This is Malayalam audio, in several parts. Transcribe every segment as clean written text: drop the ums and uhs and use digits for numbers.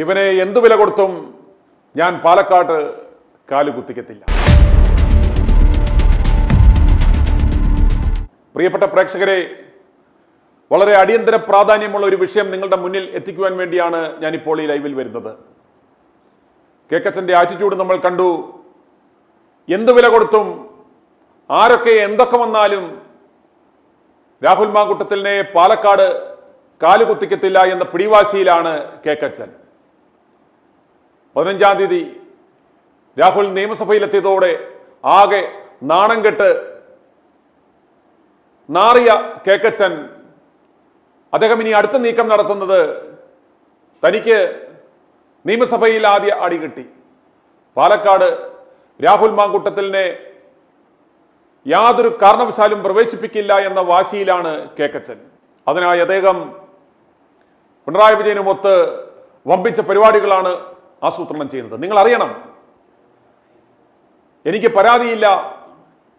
ഇവനെ എന്തു വില കൊടുത്തും ഞാൻ പാലക്കാട് കാലുകുത്തിക്കത്തില്ല. പ്രിയപ്പെട്ട പ്രേക്ഷകരെ, വളരെ അടിയന്തര പ്രാധാന്യമുള്ള ഒരു വിഷയം നിങ്ങളുടെ മുന്നിൽ എത്തിക്കുവാൻ വേണ്ടിയാണ് ഞാനിപ്പോൾ ഈ ലൈവിൽ വരുന്നത്. കേക്കച്ചന്റെ ആറ്റിറ്റ്യൂഡ് നമ്മൾ കണ്ടു. എന്തു വില കൊടുത്തും ആരൊക്കെ എന്തൊക്കെ വന്നാലും രാഹുൽ മാങ്കൂട്ടത്തിലിനെ പാലക്കാട് കാലുകുത്തിക്കത്തില്ല എന്ന പിടിവാശിയിലാണ് കേക്കച്ചൻ. 15-ാം തീയതി രാഹുൽ നിയമസഭയിലെത്തിയതോടെ ആകെ നാണം കെട്ട് നാറിയ കേക്കച്ചൻ അദ്ദേഹം ഇനി അടുത്ത നീക്കം നടത്തുന്നത് തനിക്ക് നിയമസഭയിൽ ആദ്യ അടി കിട്ടി. പാലക്കാട് രാഹുൽ മാങ്കൂട്ടത്തിലിനെ യാതൊരു കാരണവശാലും പ്രവേശിപ്പിക്കില്ല എന്ന വാശിയിലാണ് കേക്കച്ചൻ. അതിനായി അദ്ദേഹം പിണറായി വിജയനുമൊത്ത് വമ്പിച്ച പരിപാടികളാണ് ആസൂത്രണം ചെയ്യുന്നത്. നിങ്ങൾ അറിയണം, എനിക്ക് പരാതിയില്ല,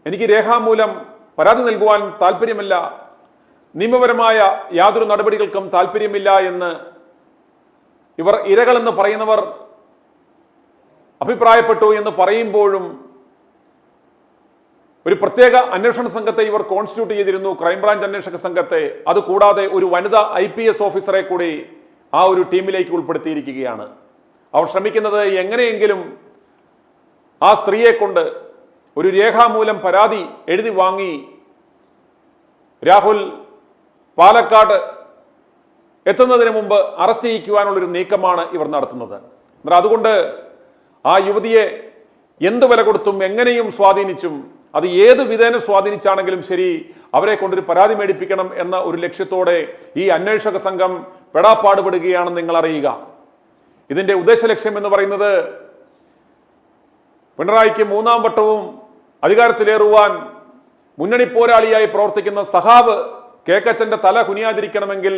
എനിക്ക് രേഖാമൂലം പരാതി നൽകുവാൻ താല്പര്യമില്ല, നിയമപരമായ യാതൊരു നടപടികൾക്കും താല്പര്യമില്ല എന്ന് ഇവർ ഇരകളെന്ന് പറയുന്നവർ അഭിപ്രായപ്പെട്ടു എന്ന് പറയുമ്പോഴും ഒരു പ്രത്യേക അന്വേഷണ സംഘത്തെ ഇവർ കോൺസ്റ്റിറ്റ്യൂട്ട് ചെയ്തിരുന്നു, ക്രൈംബ്രാഞ്ച് അന്വേഷക സംഘത്തെ. അതുകൂടാതെ ഒരു വനിതാ IPS ഓഫീസറെ കൂടി ആ ഒരു ടീമിലേക്ക് ഉൾപ്പെടുത്തിയിരിക്കുകയാണ്. അവർ ശ്രമിക്കുന്നത് എങ്ങനെയെങ്കിലും ആ സ്ത്രീയെ കൊണ്ട് ഒരു രേഖാമൂലം പരാതി എഴുതി വാങ്ങി രാഹുൽ പാലക്കാട് എത്തുന്നതിന് മുമ്പ് അറസ്റ്റ് ചെയ്യിക്കുവാനുള്ളൊരു നീക്കമാണ് ഇവർ നടത്തുന്നത്. എന്നാൽ അതുകൊണ്ട് ആ യുവതിയെ എന്ത് വില കൊടുത്തും എങ്ങനെയും സ്വാധീനിച്ചും, അത് ഏത് വിധേന സ്വാധീനിച്ചാണെങ്കിലും ശരി, അവരെ കൊണ്ടൊരു പരാതി മേടിപ്പിക്കണം എന്ന ഒരു ലക്ഷ്യത്തോടെ ഈ അന്വേഷക സംഘം പെടാപ്പാടുപെടുകയാണെന്ന് നിങ്ങൾ അറിയുക. ഇതിന്റെ ഉദ്ദേശ ലക്ഷ്യം എന്ന് പറയുന്നത് പിണറായിക്ക് 3-ാം വട്ടവും അധികാരത്തിലേറുവാൻ മുന്നണി പോരാളിയായി പ്രവർത്തിക്കുന്ന സഹാബ് കേക്കച്ചന്റെ തല കുനിയാതിരിക്കണമെങ്കിൽ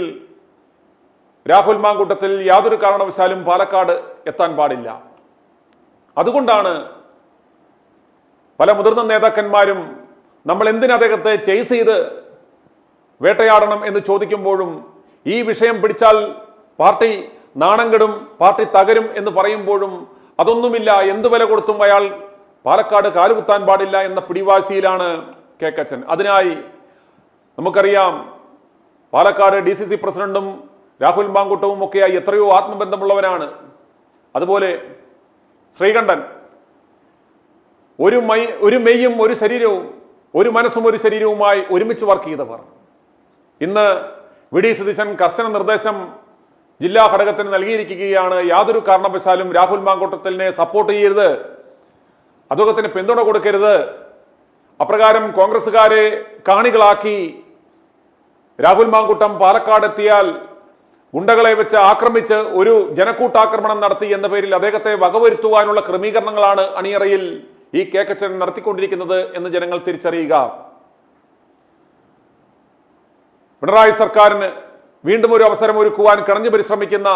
രാഹുൽ മാങ്കൂട്ടത്തിൽ യാതൊരു കാരണവശാലും പാലക്കാട് എത്താൻ പാടില്ല. അതുകൊണ്ടാണ് പല മുതിർന്ന നേതാക്കന്മാരും നമ്മൾ എന്തിന് അദ്ദേഹത്തെ ചേസ് ചെയ്ത് വേട്ടയാടണം എന്ന് ചോദിക്കുമ്പോഴും, ഈ വിഷയം പിടിച്ചാൽ പാർട്ടി നാണം കെടും, പാർട്ടി തകരും എന്ന് പറയുമ്പോഴും അതൊന്നുമില്ല, എന്തു വില കൊടുത്തും അയാൾ പാലക്കാട് കാലുകുത്താൻ പാടില്ല എന്ന പിടിവാശിയിലാണ് കേക്കച്ചൻ. അതിനായി നമുക്കറിയാം, പാലക്കാട് DCC പ്രസിഡന്റും രാഹുൽ മാങ്കൂട്ടവും ഒക്കെയായി എത്രയോ ആത്മബന്ധമുള്ളവരാണ്. അതുപോലെ ശ്രീകണ്ഠൻ ഒരു മെയ്യും ഒരു ശരീരവും, ഒരു മനസ്സും ഒരു ശരീരവുമായി ഒരുമിച്ച് വർക്ക് ചെയ്തവർ. ഇന്ന് VD സതീശൻ കർശന നിർദ്ദേശം ജില്ലാ ഘടകത്തിന് നൽകിയിരിക്കുകയാണ്. യാതൊരു കാരണവശാലും രാഹുൽ മാങ്കൂട്ടത്തിലിനെ സപ്പോർട്ട് ചെയ്യരുത്, അദ്ദേഹത്തിന് പിന്തുണ കൊടുക്കരുത്. അപ്രകാരം കോൺഗ്രസുകാരെ കാണികളാക്കി രാഹുൽ മാങ്കൂട്ടം പാലക്കാട് എത്തിയാൽ ഗുണ്ടകളെ വെച്ച് ആക്രമിച്ച് ഒരു ജനക്കൂട്ടാക്രമണം നടത്തി എന്ന പേരിൽ അദ്ദേഹത്തെ വകവരുത്തുവാനുള്ള ക്രമീകരണങ്ങളാണ് അണിയറയിൽ ഈ കേക്കച്ചൻ നടത്തിക്കൊണ്ടിരിക്കുന്നത് എന്ന് ജനങ്ങൾ തിരിച്ചറിയുക. പിണറായി സർക്കാരിന് വീണ്ടും ഒരു അവസരം ഒരുക്കുവാൻ കിണഞ്ഞു പരിശ്രമിക്കുന്ന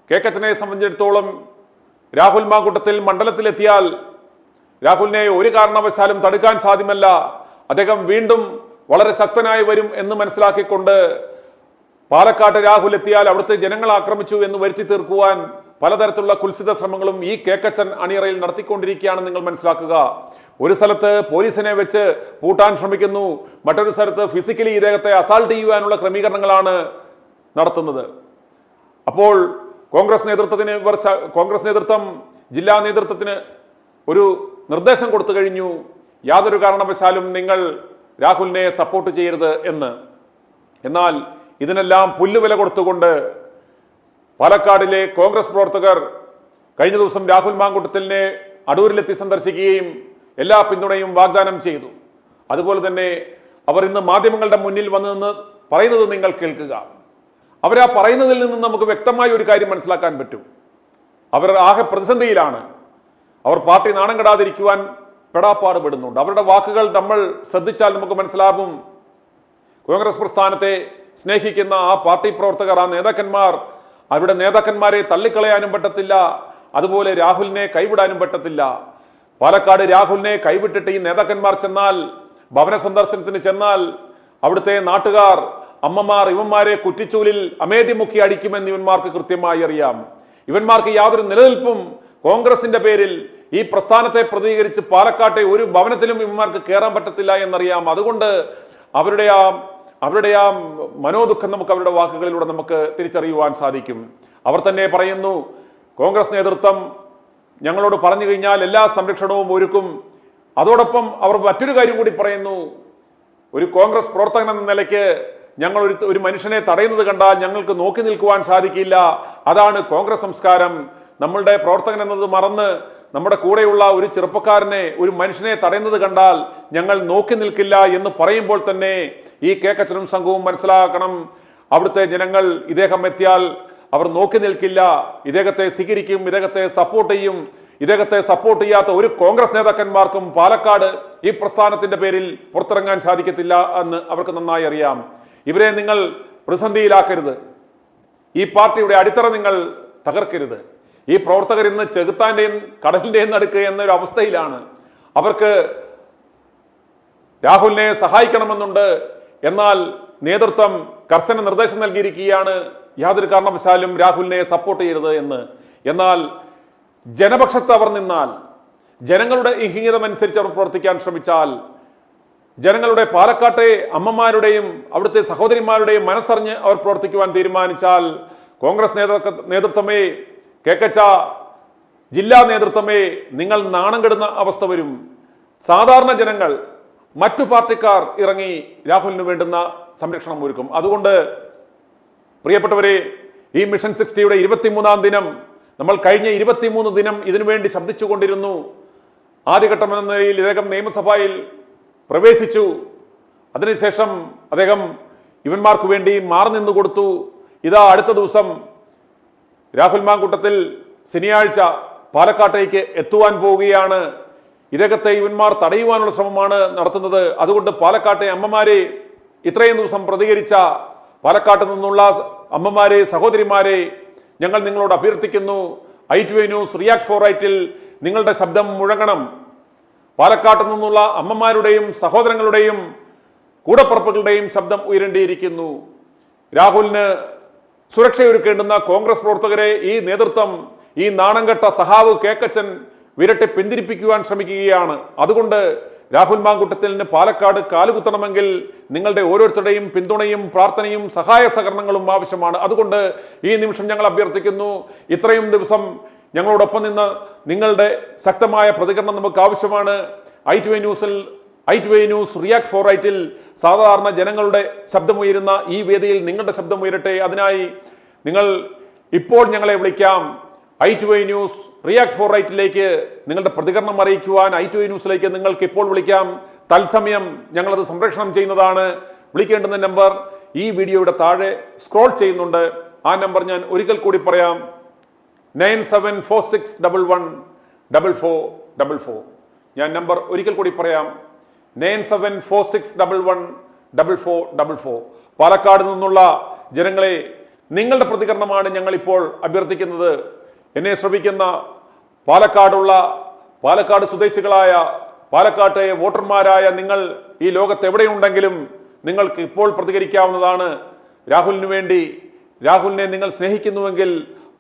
കേക്കച്ചനെ സംബന്ധിച്ചിടത്തോളം രാഹുൽ മാങ്കൂട്ടത്തിൽ മണ്ഡലത്തിലെത്തിയാൽ രാഹുലിനെ ഒരു കാരണവശാലും തടുക്കാൻ സാധ്യമല്ല. അദ്ദേഹം വീണ്ടും വളരെ ശക്തനായി വരും എന്ന് മനസ്സിലാക്കിക്കൊണ്ട് പാലക്കാട് രാഹുൽ എത്തിയാൽ അവിടുത്തെ ജനങ്ങൾ ആക്രമിച്ചു എന്ന് വരുത്തി തീർക്കുവാൻ പലതരത്തിലുള്ള കുൽസിത ശ്രമങ്ങളും ഈ കേക്കച്ചൻ അണിയറയിൽ നടത്തിക്കൊണ്ടിരിക്കുകയാണെന്ന് നിങ്ങൾ മനസ്സിലാക്കുക. ഒരു സ്ഥലത്ത് പോലീസിനെ വെച്ച് പൂട്ടാൻ ശ്രമിക്കുന്നു, മറ്റൊരു സ്ഥലത്ത് ഫിസിക്കലി ഇദ്ദേഹത്തെ അസാൾട്ട് ചെയ്യുവാനുള്ള ക്രമീകരണങ്ങളാണ് നടത്തുന്നത്. അപ്പോൾ കോൺഗ്രസ് നേതൃത്വം ജില്ലാ നേതൃത്വത്തിന് ഒരു നിർദ്ദേശം കൊടുത്തു കഴിഞ്ഞു, യാതൊരു കാരണവശാലും നിങ്ങൾ രാഹുലിനെ സപ്പോർട്ട് ചെയ്യരുത് എന്ന്. എന്നാൽ ഇതിനെല്ലാം പുല്ലുവില കൊടുത്തുകൊണ്ട് പാലക്കാടിലെ കോൺഗ്രസ് പ്രവർത്തകർ കഴിഞ്ഞ ദിവസം രാഹുൽ മാങ്കൂട്ടത്തിലിനെ അടൂരിലെത്തി സന്ദർശിക്കുകയും എല്ലാ പിന്തുണയും വാഗ്ദാനം ചെയ്തു. അതുപോലെ തന്നെ അവർ ഇന്ന് മാധ്യമങ്ങളുടെ മുന്നിൽ വന്നു നിന്ന് പറയുന്നത് നിങ്ങൾ കേൾക്കുക. അവരാ പറയുന്നതിൽ നിന്ന് നമുക്ക് വ്യക്തമായ ഒരു കാര്യം മനസ്സിലാക്കാൻ പറ്റും. അവർ ആകെ പ്രതിസന്ധിയിലാണ്. അവർ പാർട്ടി നാണം കെടാതിരിക്കുവാൻ പെടാപ്പാടുപെടുന്നുണ്ട്. അവരുടെ വാക്കുകൾ നമ്മൾ ശ്രദ്ധിച്ചാൽ നമുക്ക് മനസ്സിലാകും. കോൺഗ്രസ് പ്രസ്ഥാനത്തെ സ്നേഹിക്കുന്ന ആ പാർട്ടി പ്രവർത്തകർ, ആ നേതാക്കന്മാർ, അവരുടെ നേതാക്കന്മാരെ തള്ളിക്കളയാനും പറ്റത്തില്ല, അതുപോലെ രാഹുലിനെ കൈവിടാനും പറ്റത്തില്ല. പാലക്കാട് രാഹുലിനെ കൈവിട്ടിട്ട് ഈ നേതാക്കന്മാർ ചെന്നാൽ, ഭവന സന്ദർശനത്തിന് ചെന്നാൽ അവിടുത്തെ നാട്ടുകാർ, അമ്മമാർ ഇവന്മാരെ കുറ്റിച്ചൂലിൽ അമേദ്യമുക്കി അടിക്കുമെന്ന് ഇവന്മാർക്ക് കൃത്യമായി അറിയാം. ഇവന്മാർക്ക് യാതൊരു നിലനിൽപ്പും കോൺഗ്രസിന്റെ പേരിൽ ഈ പ്രസ്ഥാനത്തെ പ്രതികരിച്ച് പാലക്കാട്ടെ ഒരു ഭവനത്തിലും ഇവന്മാർക്ക് കയറാൻ പറ്റത്തില്ല എന്നറിയാം. അതുകൊണ്ട് അവരുടെ ആ മനോദുഃഖം നമുക്ക് അവരുടെ വാക്കുകളിലൂടെ നമുക്ക് തിരിച്ചറിയുവാൻ സാധിക്കും. അവർ തന്നെ പറയുന്നു, കോൺഗ്രസ് നേതൃത്വം ഞങ്ങളോട് പറഞ്ഞു കഴിഞ്ഞാൽ എല്ലാ സംരക്ഷണവും ഒരുക്കും. അതോടൊപ്പം അവർ മറ്റൊരു കാര്യം കൂടി പറയുന്നു, ഒരു കോൺഗ്രസ് പ്രവർത്തകൻ എന്ന നിലയ്ക്ക് ഞങ്ങൾ ഒരു മനുഷ്യനെ തടയുന്നത് കണ്ടാൽ ഞങ്ങൾക്ക് നോക്കി നിൽക്കുവാൻ സാധിക്കില്ല. അതാണ് കോൺഗ്രസ് സംസ്കാരം. നമ്മളുടെ പ്രവർത്തകൻ എന്നത് മറന്ന് നമ്മുടെ കൂടെയുള്ള ഒരു ചെറുപ്പക്കാരനെ, ഒരു മനുഷ്യനെ തടയുന്നത് കണ്ടാൽ ഞങ്ങൾ നോക്കി നിൽക്കില്ല എന്ന് പറയുമ്പോൾ തന്നെ ഈ കേക്കച്ചനും സംഘവും മനസ്സിലാക്കണം, അവിടുത്തെ ജനങ്ങൾ ഇദ്ദേഹം എത്തിയാൽ അവർ നോക്കി നിൽക്കില്ല, ഇദ്ദേഹത്തെ സ്വീകരിക്കും, ഇദ്ദേഹത്തെ സപ്പോർട്ട് ചെയ്യും. ഇദ്ദേഹത്തെ സപ്പോർട്ട് ചെയ്യാത്ത ഒരു കോൺഗ്രസ് നേതാക്കന്മാർക്കും പാലക്കാട് ഈ പ്രസ്ഥാനത്തിന്റെ പേരിൽ പുറത്തിറങ്ങാൻ സാധിക്കത്തില്ല എന്ന് അവർക്ക് നന്നായി അറിയാം. ഇവരെ നിങ്ങൾ പ്രതിസന്ധിയിലാക്കരുത്. ഈ പാർട്ടിയുടെ അടിത്തറ നിങ്ങൾ തകർക്കരുത്. ഈ പ്രവർത്തകർ ഇന്ന് ചെകുത്താന്റെയും കടലിന്റെയും നടുക്ക് എന്നൊരു അവസ്ഥയിലാണ്. അവർക്ക് രാഹുലിനെ സഹായിക്കണമെന്നുണ്ട്. എന്നാൽ നേതൃത്വം കർശന നിർദ്ദേശം നൽകിയിരിക്കുകയാണ്, യാതൊരു കാരണവശാലും രാഹുലിനെ സപ്പോർട്ട് ചെയ്യരുത് എന്ന്. എന്നാൽ ജനപക്ഷത്ത് അവർ നിന്നാൽ, ജനങ്ങളുടെ ഇംഗിതമനുസരിച്ച് അവർ പ്രവർത്തിക്കാൻ ശ്രമിച്ചാൽ, ജനങ്ങളുടെ പാലക്കാട്ടെ അമ്മമാരുടെയും അവിടുത്തെ സഹോദരിമാരുടെയും മനസ്സറിഞ്ഞ് അവർ പ്രവർത്തിക്കുവാൻ തീരുമാനിച്ചാൽ, കോൺഗ്രസ് നേതൃത്വമേ, കേക്കച്ച ജില്ലാ നേതൃത്വമേ, നിങ്ങൾ നാണം കെടുന്ന അവസ്ഥ വരും. സാധാരണ ജനങ്ങൾ, മറ്റു പാർട്ടിക്കാർ ഇറങ്ങി രാഹുലിന് വേണ്ടുന്ന സംരക്ഷണം ഒരുക്കും. അതുകൊണ്ട് പ്രിയപ്പെട്ടവരെ, ഈ മിഷൻ 60യുടെ 23-ാം ദിനം നമ്മൾ കഴിഞ്ഞ 23 ദിനം ഇതിനുവേണ്ടി ശബ്ദിച്ചുകൊണ്ടിരുന്നു. ആദ്യഘട്ടം എന്ന നിലയിൽ ഇദ്ദേഹം നിയമസഭയിൽ പ്രവേശിച്ചു. അതിനുശേഷം അദ്ദേഹം ഇവന്മാർക്ക് വേണ്ടി മാറി നിന്നു കൊടുത്തു. ഇതാ അടുത്ത ദിവസം രാഹുൽ മാങ്കൂട്ടത്തിൽ ശനിയാഴ്ച പാലക്കാട്ടേക്ക് എത്തുവാൻ പോവുകയാണ്. ഇദ്ദേഹത്തെ ഇവന്മാർ തടയുവാനുള്ള ശ്രമമാണ് നടത്തുന്നത്. അതുകൊണ്ട് പാലക്കാട്ടെ അമ്മമാരെ, ഇത്രയും ദിവസം പ്രതികരിച്ച പാലക്കാട്ട് നിന്നുള്ള അമ്മമാരെ, സഹോദരിമാരെ, ഞങ്ങൾ നിങ്ങളോട് അഭ്യർത്ഥിക്കുന്നു, i2i ന്യൂസ് റിയാക്ട് ഫോർ റൈറ്റിൽ നിങ്ങളുടെ ശബ്ദം മുഴങ്ങണം. പാലക്കാട്ട് നിന്നുള്ള അമ്മമാരുടെയും സഹോദരങ്ങളുടെയും കൂടപ്പുറപ്പുകളുടെയും ശബ്ദം ഉയരേണ്ടിയിരിക്കുന്നു. രാഹുലിന് സുരക്ഷയൊരുക്കേണ്ടുന്ന കോൺഗ്രസ് പ്രവർത്തകരെ ഈ നേതൃത്വം, ഈ നാണംകെട്ട സഹാവ് കേക്കച്ചൻ വിരട്ടി പിന്തിരിപ്പിക്കുവാൻ ശ്രമിക്കുകയാണ്. അതുകൊണ്ട് രാഹുൽ മാങ്കൂട്ടത്തിന് പാലക്കാട് കാലുകുത്തണമെങ്കിൽ നിങ്ങളുടെ ഓരോരുത്തരുടെയും പിന്തുണയും പ്രാർത്ഥനയും സഹായ സഹകരണങ്ങളും ആവശ്യമാണ്. അതുകൊണ്ട് ഈ നിമിഷം ഞങ്ങൾ അഭ്യർത്ഥിക്കുന്നു, ഇത്രയും ദിവസം ഞങ്ങളോടൊപ്പം നിന്ന് നിങ്ങളുടെ ശക്തമായ പ്രതികരണം നമുക്ക് ആവശ്യമാണ്. i2i ന്യൂസ് റിയാക്ട് ഫോർ റൈറ്റിൽ സാധാരണ ജനങ്ങളുടെ ശബ്ദമുയരുന്ന ഈ വേദിയിൽ നിങ്ങളുടെ ശബ്ദം ഉയരട്ടെ. അതിനായി നിങ്ങൾ ഇപ്പോൾ ഞങ്ങളെ വിളിക്കാം. i2i ന്യൂസ് റിയാക്ട് ഫോർ റൈറ്റിലേക്ക് നിങ്ങളുടെ പ്രതികരണം അറിയിക്കുവാൻ i2i ന്യൂസിലേക്ക് നിങ്ങൾക്ക് ഇപ്പോൾ വിളിക്കാം. തത്സമയം ഞങ്ങളത് സംപ്രേഷണം ചെയ്യുന്നതാണ്. വിളിക്കേണ്ടുന്ന നമ്പർ ഈ വീഡിയോയുടെ താഴെ സ്ക്രോൾ ചെയ്യുന്നുണ്ട്. ആ നമ്പർ ഞാൻ ഒരിക്കൽ കൂടി പറയാം, 9746114444. ഞാൻ നമ്പർ ഒരിക്കൽ കൂടി പറയാം, 9746114444. പാലക്കാട് നിന്നുള്ള ജനങ്ങളെ, നിങ്ങളുടെ പ്രതികരണമാണ് ഞങ്ങൾ ഇപ്പോൾ അഭ്യർത്ഥിക്കുന്നത്. എന്നെ ശ്രമിക്കുന്ന പാലക്കാട് സ്വദേശികളായ, പാലക്കാട്ടെ വോട്ടർമാരായ നിങ്ങൾ ഈ ലോകത്ത് എവിടെയുണ്ടെങ്കിലും നിങ്ങൾക്ക് ഇപ്പോൾ പ്രതികരിക്കാവുന്നതാണ്. രാഹുലിന് വേണ്ടി, രാഹുലിനെ നിങ്ങൾ സ്നേഹിക്കുന്നുവെങ്കിൽ,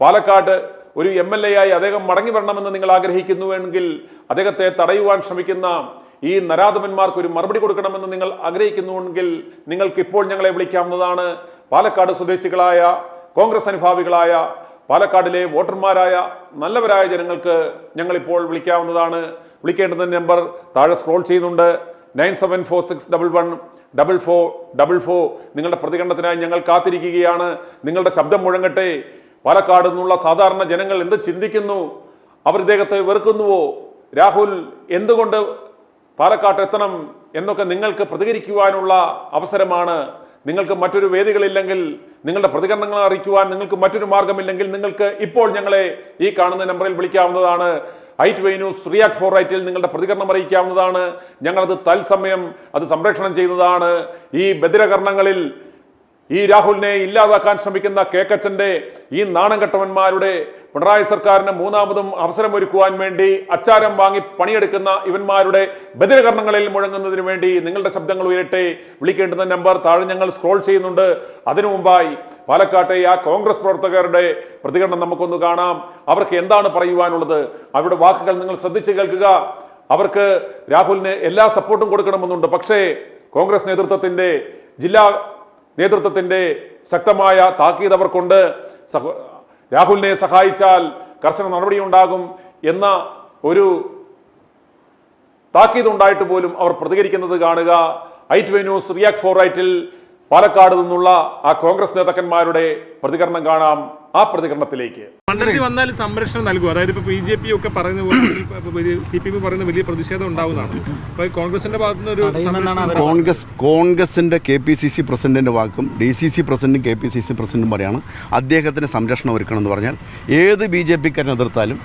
പാലക്കാട് ഒരു MLA ആയി അദ്ദേഹം മടങ്ങി വരണമെന്ന് നിങ്ങൾ ആഗ്രഹിക്കുന്നുവെങ്കിൽ, അദ്ദേഹത്തെ തടയുവാൻ ശ്രമിക്കുന്ന ഈ നരാധമന്മാർക്ക് ഒരു മറുപടി കൊടുക്കണമെന്ന് നിങ്ങൾ ആഗ്രഹിക്കുന്നുവെങ്കിൽ നിങ്ങൾക്ക് ഇപ്പോൾ ഞങ്ങളെ വിളിക്കാവുന്നതാണ്. പാലക്കാട് സ്വദേശികളായ, കോൺഗ്രസ് അനുഭാവികളായ, പാലക്കാടിലെ വോട്ടർമാരായ നല്ലവരായ ജനങ്ങൾക്ക് ഞങ്ങളിപ്പോൾ വിളിക്കാവുന്നതാണ്. വിളിക്കേണ്ടുന്ന നമ്പർ താഴെ സ്ക്രോൾ ചെയ്യുന്നുണ്ട്, 9746114444. നിങ്ങളുടെ പ്രതികരണത്തിനായി ഞങ്ങൾ കാത്തിരിക്കുകയാണ്. നിങ്ങളുടെ ശബ്ദം മുഴങ്ങട്ടെ. പാലക്കാട് നിന്നുള്ള സാധാരണ ജനങ്ങൾ എന്ത് ചിന്തിക്കുന്നു? അവർ ഇദ്ദേഹത്തെ വെറുക്കുന്നുവോ? രാഹുൽ എന്തുകൊണ്ട് പാലക്കാട്ട് എത്തണം എന്നൊക്കെ നിങ്ങൾക്ക് പ്രതികരിക്കുവാനുള്ള അവസരമാണ്. നിങ്ങൾക്ക് മറ്റൊരു വേദികളില്ലെങ്കിൽ, നിങ്ങളുടെ പ്രതികരണങ്ങൾ അറിയിക്കുവാൻ നിങ്ങൾക്ക് മറ്റൊരു മാർഗമില്ലെങ്കിൽ, നിങ്ങൾക്ക് ഇപ്പോൾ ഞങ്ങളെ ഈ കാണുന്ന നമ്പറിൽ വിളിക്കാവുന്നതാണ്. i2i ന്യൂസ് റിയാക്ട് ഫോർ റൈറ്റിൽ നിങ്ങളുടെ പ്രതികരണം അറിയിക്കാവുന്നതാണ്. ഞങ്ങളത് തത്സമയം അത് സംപ്രേഷണം ചെയ്യുന്നതാണ്. ഈ ബദിരകർണങ്ങളിൽ ഈ രാഹുലിനെ ഇല്ലാതാക്കാൻ ശ്രമിക്കുന്ന കേക്കച്ചന്റെ ഈ നാണം കെട്ടവന്മാരുടെ പിണറായി സർക്കാരിന് മൂന്നാമതും അവസരമൊരുക്കുവാൻ വേണ്ടി അച്ചാരം വാങ്ങി പണിയെടുക്കുന്ന ഇവന്മാരുടെ ബദിരകർണങ്ങളിൽ മുഴങ്ങുന്നതിന് വേണ്ടി നിങ്ങളുടെ ശബ്ദങ്ങൾ ഉയരട്ടെ. വിളിക്കേണ്ടുന്ന നമ്പർ താഴെ ഞങ്ങൾ സ്ക്രോൾ ചെയ്യുന്നുണ്ട്. അതിനു മുമ്പായി പാലക്കാട്ടെ ആ കോൺഗ്രസ് പ്രവർത്തകരുടെ പ്രതികരണം നമുക്കൊന്ന് കാണാം. അവർക്ക് എന്താണ് പറയുവാനുള്ളത്? അവരുടെ വാക്കുകൾ നിങ്ങൾ ശ്രദ്ധിച്ച് കേൾക്കുക. അവർക്ക് രാഹുലിന് എല്ലാ സപ്പോർട്ടും കൊടുക്കണമെന്നുണ്ട്. പക്ഷേ കോൺഗ്രസ് നേതൃത്വത്തിന്റെ, ജില്ലാ നേതൃത്വത്തിന്റെ ശക്തമായ താക്കീത് അവർക്കുണ്ട്. രാഹുലിനെ സഹായിച്ചാൽ കർശന നടപടിയുണ്ടാകും എന്ന ഒരു താക്കീത് ഉണ്ടായിട്ട് പോലും അവർ പ്രതികരിക്കുന്നത് കാണുക. i2 ന്യൂസ് റിയാക്ട് 4 റൈറ്റിൽ പാലക്കാട് നിന്നുള്ള ആ കോൺഗ്രസ് നേതാക്കന്മാരുടെ പ്രതികരണം കാണാം. ആ പ്രതികരണത്തിലേക്ക്. മണ്ഡലത്തിൽ വന്നാൽ സംരക്ഷണം നൽകും. അതായത് ഇപ്പൊ BJP ഒക്കെ പറയുന്ന പോലെ CPM പറയുന്ന വലിയ പ്രതിഷേധം ഉണ്ടാവുന്നതാണ്. അപ്പൊ കോൺഗ്രസിന്റെ ഭാഗത്തുനിന്ന് കോൺഗ്രസിന്റെ KPCC പ്രസിഡന്റിന്റെ വാക്കും DCC പ്രസിഡന്റും KPCC പ്രസിഡന്റും പറയാണ് അദ്ദേഹത്തിന് സംരക്ഷണം ഒരുക്കണം എന്ന് പറഞ്ഞാൽ ഏത് BJP-ക്കാരനെ എതിർത്താലും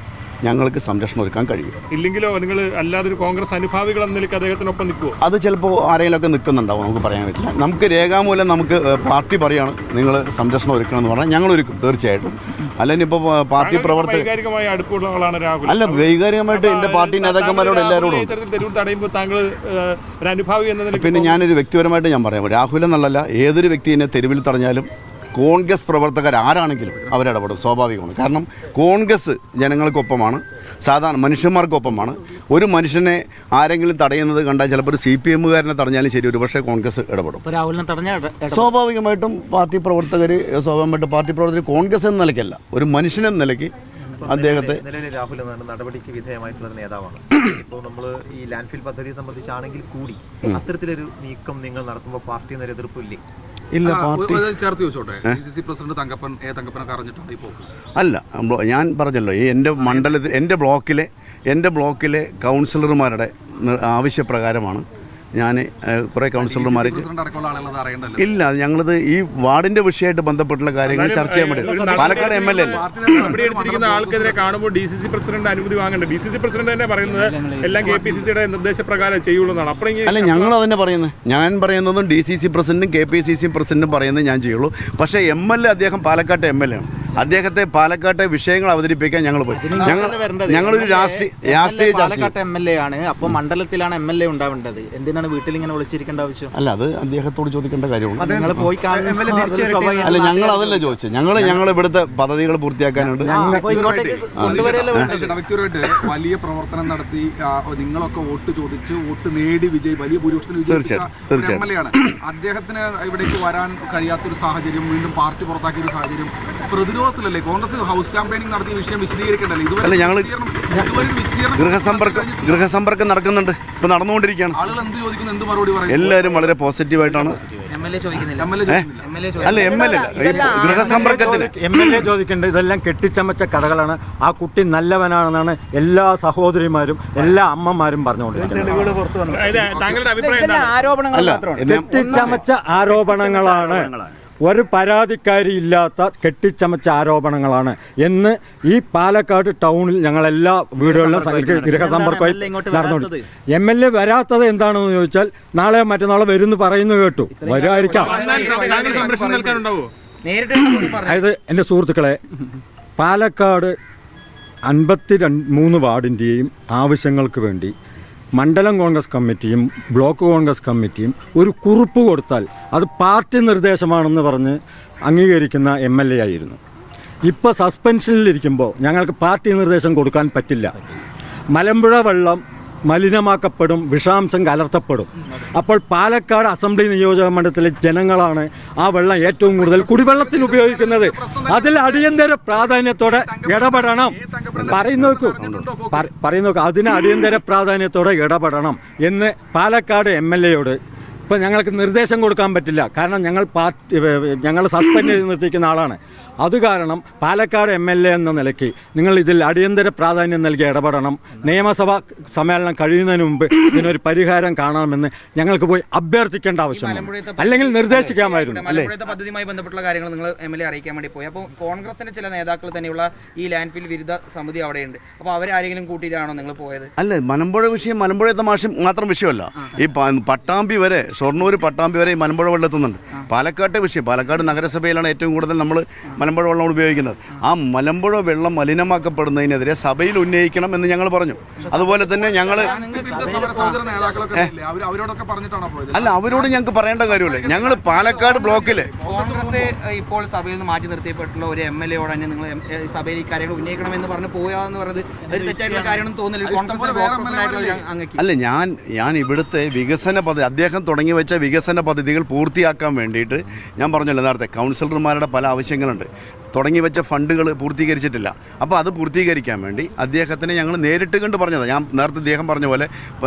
ഞങ്ങൾക്ക് സംരക്ഷണം ഒരുക്കാൻ കഴിയും. ഇല്ലെങ്കിലോ നിങ്ങൾ അല്ലാതെ ഒരു കോൺഗ്രസ് അനുഭാവികൾ എന്ന നിലയ്ക്ക് അദ്ദേഹത്തിനൊപ്പം നിൽക്കുമോ? അത് ചിലപ്പോൾ ആരെങ്കിലുമൊക്കെ നിൽക്കുന്നുണ്ടാവും, നമുക്ക് പറയാൻ പറ്റില്ല. നമുക്ക് രേഖാമൂലം നമുക്ക് പാർട്ടി പറയാണ് നിങ്ങൾ സംരക്ഷണം ഒരുക്കണം എന്ന് പറഞ്ഞാൽ ഞങ്ങൾ ഒരുക്കും തീർച്ചയായിട്ടും. അല്ലെങ്കിൽ ഇപ്പോൾ പാർട്ടി പ്രവർത്തകർ അല്ല, വൈകാരികമായിട്ട് എൻ്റെ പാർട്ടി നേതാക്കന്മാരോട് എല്ലാവരോടും. പിന്നെ ഞാനൊരു വ്യക്തിപരമായിട്ട് ഞാൻ പറയാം, രാഹുൽ എന്നുള്ളല്ല, ഏതൊരു വ്യക്തിയെ തെരുവിൽ തടഞ്ഞാലും കോൺഗ്രസ് പ്രവർത്തകർ ആരാണെങ്കിലും അവരിടപെടും, സ്വാഭാവികമാണ്. കാരണം കോൺഗ്രസ് ജനങ്ങൾക്കൊപ്പമാണ്, സാധാരണ മനുഷ്യന്മാർക്കൊപ്പമാണ്. ഒരു മനുഷ്യനെ ആരെങ്കിലും തടയുന്നത് കണ്ടാൽ ചിലപ്പോൾ ഒരു CPM-കാരനെ തടഞ്ഞാലും ശരി, ഒരു പക്ഷേ കോൺഗ്രസ് ഇടപെടും. സ്വാഭാവികമായിട്ടും പാർട്ടി പ്രവർത്തകർ കോൺഗ്രസ് എന്ന നിലയ്ക്കല്ല, ഒരു മനുഷ്യനെന്ന നിലയ്ക്ക് അദ്ദേഹത്തെ. നിലവിൽ രാഹുൽ നടപടിക്ക് വിധേയമായിട്ടുള്ള നേതാവാണ്. ഇപ്പോൾ നമ്മൾ ഈ ലാൻഡ് ഫിൽ പദ്ധതിയെ സംബന്ധിച്ചാണെങ്കിൽ കൂടി അത്തരത്തിലൊരു നീക്കം നിങ്ങൾ നടത്തുമ്പോൾ പാർട്ടി എന്നൊരു എതിർപ്പില്ലേ? ഇല്ല, പാർട്ടി ചേർത്ത് ചോദിച്ചോട്ടെ. DCC പ്രസിഡന്റ് തങ്കപ്പനൊക്കെ അറിഞ്ഞിട്ടാണ് ഈ പോക്ക്? അല്ല, ഞാൻ പറഞ്ഞല്ലോ, ഈ എൻ്റെ മണ്ഡലത്തിൽ എൻ്റെ ബ്ലോക്കിലെ കൗൺസിലർമാരുടെ ആവശ്യപ്രകാരമാണ് ഞാൻ കുറേ കൗൺസിലർമാർക്ക് ഇല്ല, ഞങ്ങളിത് ഈ വാർഡിന്റെ വിഷയമായിട്ട് ബന്ധപ്പെട്ടുള്ള കാര്യങ്ങൾ ചർച്ച ചെയ്യാൻ വേണ്ടി പാലക്കാട് MLA ആൾക്കെതിരെ കാണുമ്പോൾ DCC പ്രസിഡന്റ് അനുമതി വാങ്ങേണ്ട. DCC പ്രസിഡന്റ് തന്നെ പറയുന്നത് എല്ലാം KPCC-യുടെ നിർദ്ദേശപ്രകാരം ചെയ്യുള്ളൂന്നാണ്. അല്ല, ഞങ്ങൾ അതന്നെ പറയുന്നത്. ഞാൻ പറയുന്നതും DCC പ്രസിഡന്റും KPCC പ്രസിഡന്റും പറയുന്നത് ഞാൻ ചെയ്യുള്ളൂ. പക്ഷേ MLA അദ്ദേഹം പാലക്കാട്ടെ MLA ആണ്. അദ്ദേഹത്തെ പാലക്കാട്ടെ വിഷയങ്ങൾ അവതരിപ്പിക്കാൻ ഞങ്ങൾ പോയി. ഞങ്ങളൊരു രാഷ്ട്രീയ പാലക്കാട്ടെ MLA ആണ്. അപ്പോൾ മണ്ഡലത്തിലാണ് MLA ഉണ്ടാവേണ്ടത്. എന്തിനാണ് വീട്ടിൽ ഇങ്ങനെ വിളിച്ചിരിക്കേണ്ട ആവശ്യം? അല്ല, അത് അദ്ദേഹത്തോട് ചോദിക്കേണ്ട കാര്യമാണ്. അല്ല, ഞങ്ങൾ അതല്ല ചോദിച്ചത്. ഞങ്ങൾ ഇവിടുത്തെ പദ്ധതികൾ പൂർത്തിയാക്കാനുണ്ട്. വ്യക്തിപരമായിട്ട് വലിയ പ്രവർത്തനം നടത്തി നിങ്ങളൊക്കെ വോട്ട് ചോദിച്ച് വോട്ട് നേടി വലിയ ഭൂരിപക്ഷത്തിൽ വിജയിച്ച MLA ആണ്. അദ്ദേഹത്തിന് ഇവിടേക്ക് വരാൻ കഴിയാത്തൊരു സാഹചര്യം, വീണ്ടും പാർട്ടി പുറത്താക്കിയ ഒരു സാഹചര്യം പ്രതിരോധത്തിലല്ലേ? കോൺഗ്രസ് ഹൗസ് ക്യാമ്പയിനിങ് നടത്തിയ വിഷയം വിശദീകരിക്കണ്ടല്ലേ? ഇതുവരെ ഞങ്ങൾ ഗൃഹസമ്പർക്കം നടക്കുന്നുണ്ട്, ഇപ്പൊ നടന്നുകൊണ്ടിരിക്കുകയാണ്. ആളുകൾ എന്ത് ചോദിക്കുന്നു, എന്ത് മറുപടി പറയും? എല്ലാവരും വളരെ പോസിറ്റീവായിട്ടാണ്. അല്ല, MLA ഗൃഹസമ്പർക്കത്തിന് MLA ചോദിക്കേണ്ടത് ഇതെല്ലാം കെട്ടിച്ചമച്ച കഥകളാണ്. ആ കുട്ടി നല്ലവനാണെന്നാണ് എല്ലാ സഹോദരിമാരും എല്ലാ അമ്മമാരും പറഞ്ഞുകൊണ്ടിരിക്കുന്നത്. കെട്ടിച്ചമച്ച ആരോപണങ്ങളാണ്, ഒരു പരാതിക്കാരിയില്ലാത്ത കെട്ടിച്ചമച്ച ആരോപണങ്ങളാണ് എന്ന് ഈ പാലക്കാട് ടൗണിൽ ഞങ്ങളെല്ലാ വീടുകളിലും ഗൃഹസമ്പർക്കമായി നടന്നുകൊണ്ട്. MLA വരാത്തത് എന്താണെന്ന് ചോദിച്ചാൽ നാളെ മറ്റന്നാളെ വരുമെന്ന് പറയുന്നു കേട്ടു. വരുമായിരിക്കാം. അതായത് എൻ്റെ സുഹൃത്തുക്കളെ, പാലക്കാട് 53 വാർഡിൻ്റെയും ആവശ്യങ്ങൾക്ക് വേണ്ടി മണ്ഡലം കോൺഗ്രസ് കമ്മിറ്റിയും ബ്ലോക്ക് കോൺഗ്രസ് കമ്മിറ്റിയും ഒരു കുറിപ്പ് കൊടുത്താൽ അത് പാർട്ടി നിർദ്ദേശമാണെന്ന് പറഞ്ഞ് അംഗീകരിക്കുന്ന MLA ആയിരുന്നു. ഇപ്പോൾ സസ്പെൻഷനിലിരിക്കുമ്പോൾ ഞങ്ങൾക്ക് പാർട്ടി നിർദ്ദേശം കൊടുക്കാൻ പറ്റില്ല. മലമ്പുഴ വെള്ളം മലിനമാക്കപ്പെടും, വിഷാംശം കലർത്തപ്പെടും. അപ്പോൾ പാലക്കാട് അസംബ്ലി നിയോജക മണ്ഡലത്തിലെ ജനങ്ങളാണ് ആ വെള്ളം ഏറ്റവും കൂടുതൽ കുടിവെള്ളത്തിന് ഉപയോഗിക്കുന്നത്. അതിൽ അടിയന്തര പ്രാധാന്യത്തോടെ ഇടപെടണം. പറയുന്നു അതിന് അടിയന്തര പ്രാധാന്യത്തോടെ ഇടപെടണം എന്ന് പാലക്കാട് MLA-യോട് ഇപ്പോൾ ഞങ്ങൾക്ക് നിർദ്ദേശം കൊടുക്കാൻ പറ്റില്ല. കാരണം ഞങ്ങൾ സസ്പെൻഡ് ചെയ്ത് നിർത്തിക്കുന്ന ആളാണ്. അത് കാരണം പാലക്കാട് MLA എന്ന നിലയ്ക്ക് നിങ്ങൾ ഇതിൽ അടിയന്തര പ്രാധാന്യം നൽകി ഇടപെടണം. നിയമസഭാ സമ്മേളനം കഴിയുന്നതിന് മുമ്പ് ഇതിനൊരു പരിഹാരം കാണണമെന്ന് ഞങ്ങൾക്ക് പോയി അഭ്യർത്ഥിക്കേണ്ട ആവശ്യമാണ്. അല്ലെങ്കിൽ നിർദ്ദേശിക്കാമായിരുന്നു. അല്ലേ, പദ്ധതിയുമായി ബന്ധപ്പെട്ടുള്ള കാര്യങ്ങൾ നിങ്ങൾ MLA അറിയിക്കാൻ വേണ്ടി പോയി. അപ്പോൾ കോൺഗ്രസിന്റെ ചില നേതാക്കൾ തന്നെയുള്ള ഈ ലാൻഡ് ഫിൽ വിരുദ്ധ സമിതി അവിടെയുണ്ട്. അപ്പോൾ അവരാരെങ്കിലും കൂട്ടിയിട്ടാണോ നിങ്ങൾ പോയത്? അല്ല, മലമ്പുഴ വിഷയം മലമ്പുഴത്തെ മാത്രം വിഷയമല്ല. ഈ പട്ടാമ്പി വരെ ഷൊർണൂർ പട്ടാമ്പി വരെ ഈ മലമ്പുഴ വെള്ളം എത്തുന്നുണ്ട്. പാലക്കാട്ടെ വിഷയം, പാലക്കാട് നഗരസഭയിലാണ് ഏറ്റവും കൂടുതൽ നമ്മൾ മലമ്പുഴ വെള്ളം ഉപയോഗിക്കുന്നത്. ആ മലമ്പുഴ വെള്ളം മലിനമാക്കപ്പെടുന്നതിനെതിരെ സഭയിൽ ഉന്നയിക്കണം എന്ന് ഞങ്ങൾ പറഞ്ഞു. അതുപോലെ തന്നെ ഞങ്ങൾ അല്ല, അവരോട് ഞങ്ങൾക്ക് പറയേണ്ട കാര്യമില്ല. ഞങ്ങൾ പാലക്കാട് ബ്ലോക്കിൽ കോൺഗ്രസ് ഇപ്പോൾ സഭയിൽ നിന്ന് മാറ്റി നിർത്തിയപ്പെട്ടുള്ള ഒരു MLA-യോട് തന്നെ നിങ്ങൾ സഭയിൽ ഈ കാര്യങ്ങൾ ഉന്നയിക്കണമെന്ന് പറഞ്ഞ് പോയാന്ന് പറയുന്നത് ഒരു തെറ്റായിട്ടുള്ള കാര്യമാണെന്ന് തോന്നുന്നില്ല. കോൺഗ്രസ് അല്ല, ഞാൻ ഇവിടുത്തെ വികസന പദ്ധതി, അദ്ദേഹം തുടങ്ങി വെച്ച വികസന പദ്ധതികൾ പൂർത്തിയാക്കാൻ വേണ്ടിയിട്ട് ഞാൻ പറഞ്ഞല്ലോ നേരത്തെ, കൗൺസിലർമാരുടെ പല ആവശ്യങ്ങളുണ്ട്. തുടങ്ങി വെച്ച ഫണ്ടുകൾ പൂർത്തീകരിച്ചിട്ടില്ല. അപ്പോൾ അത് പൂർത്തീകരിക്കാൻ വേണ്ടി അദ്ദേഹത്തിനെ ഞങ്ങൾ നേരിട്ട് കണ്ട് പറഞ്ഞതാണ്. ഞാൻ നേരത്തെ അദ്ദേഹം പറഞ്ഞ പോലെ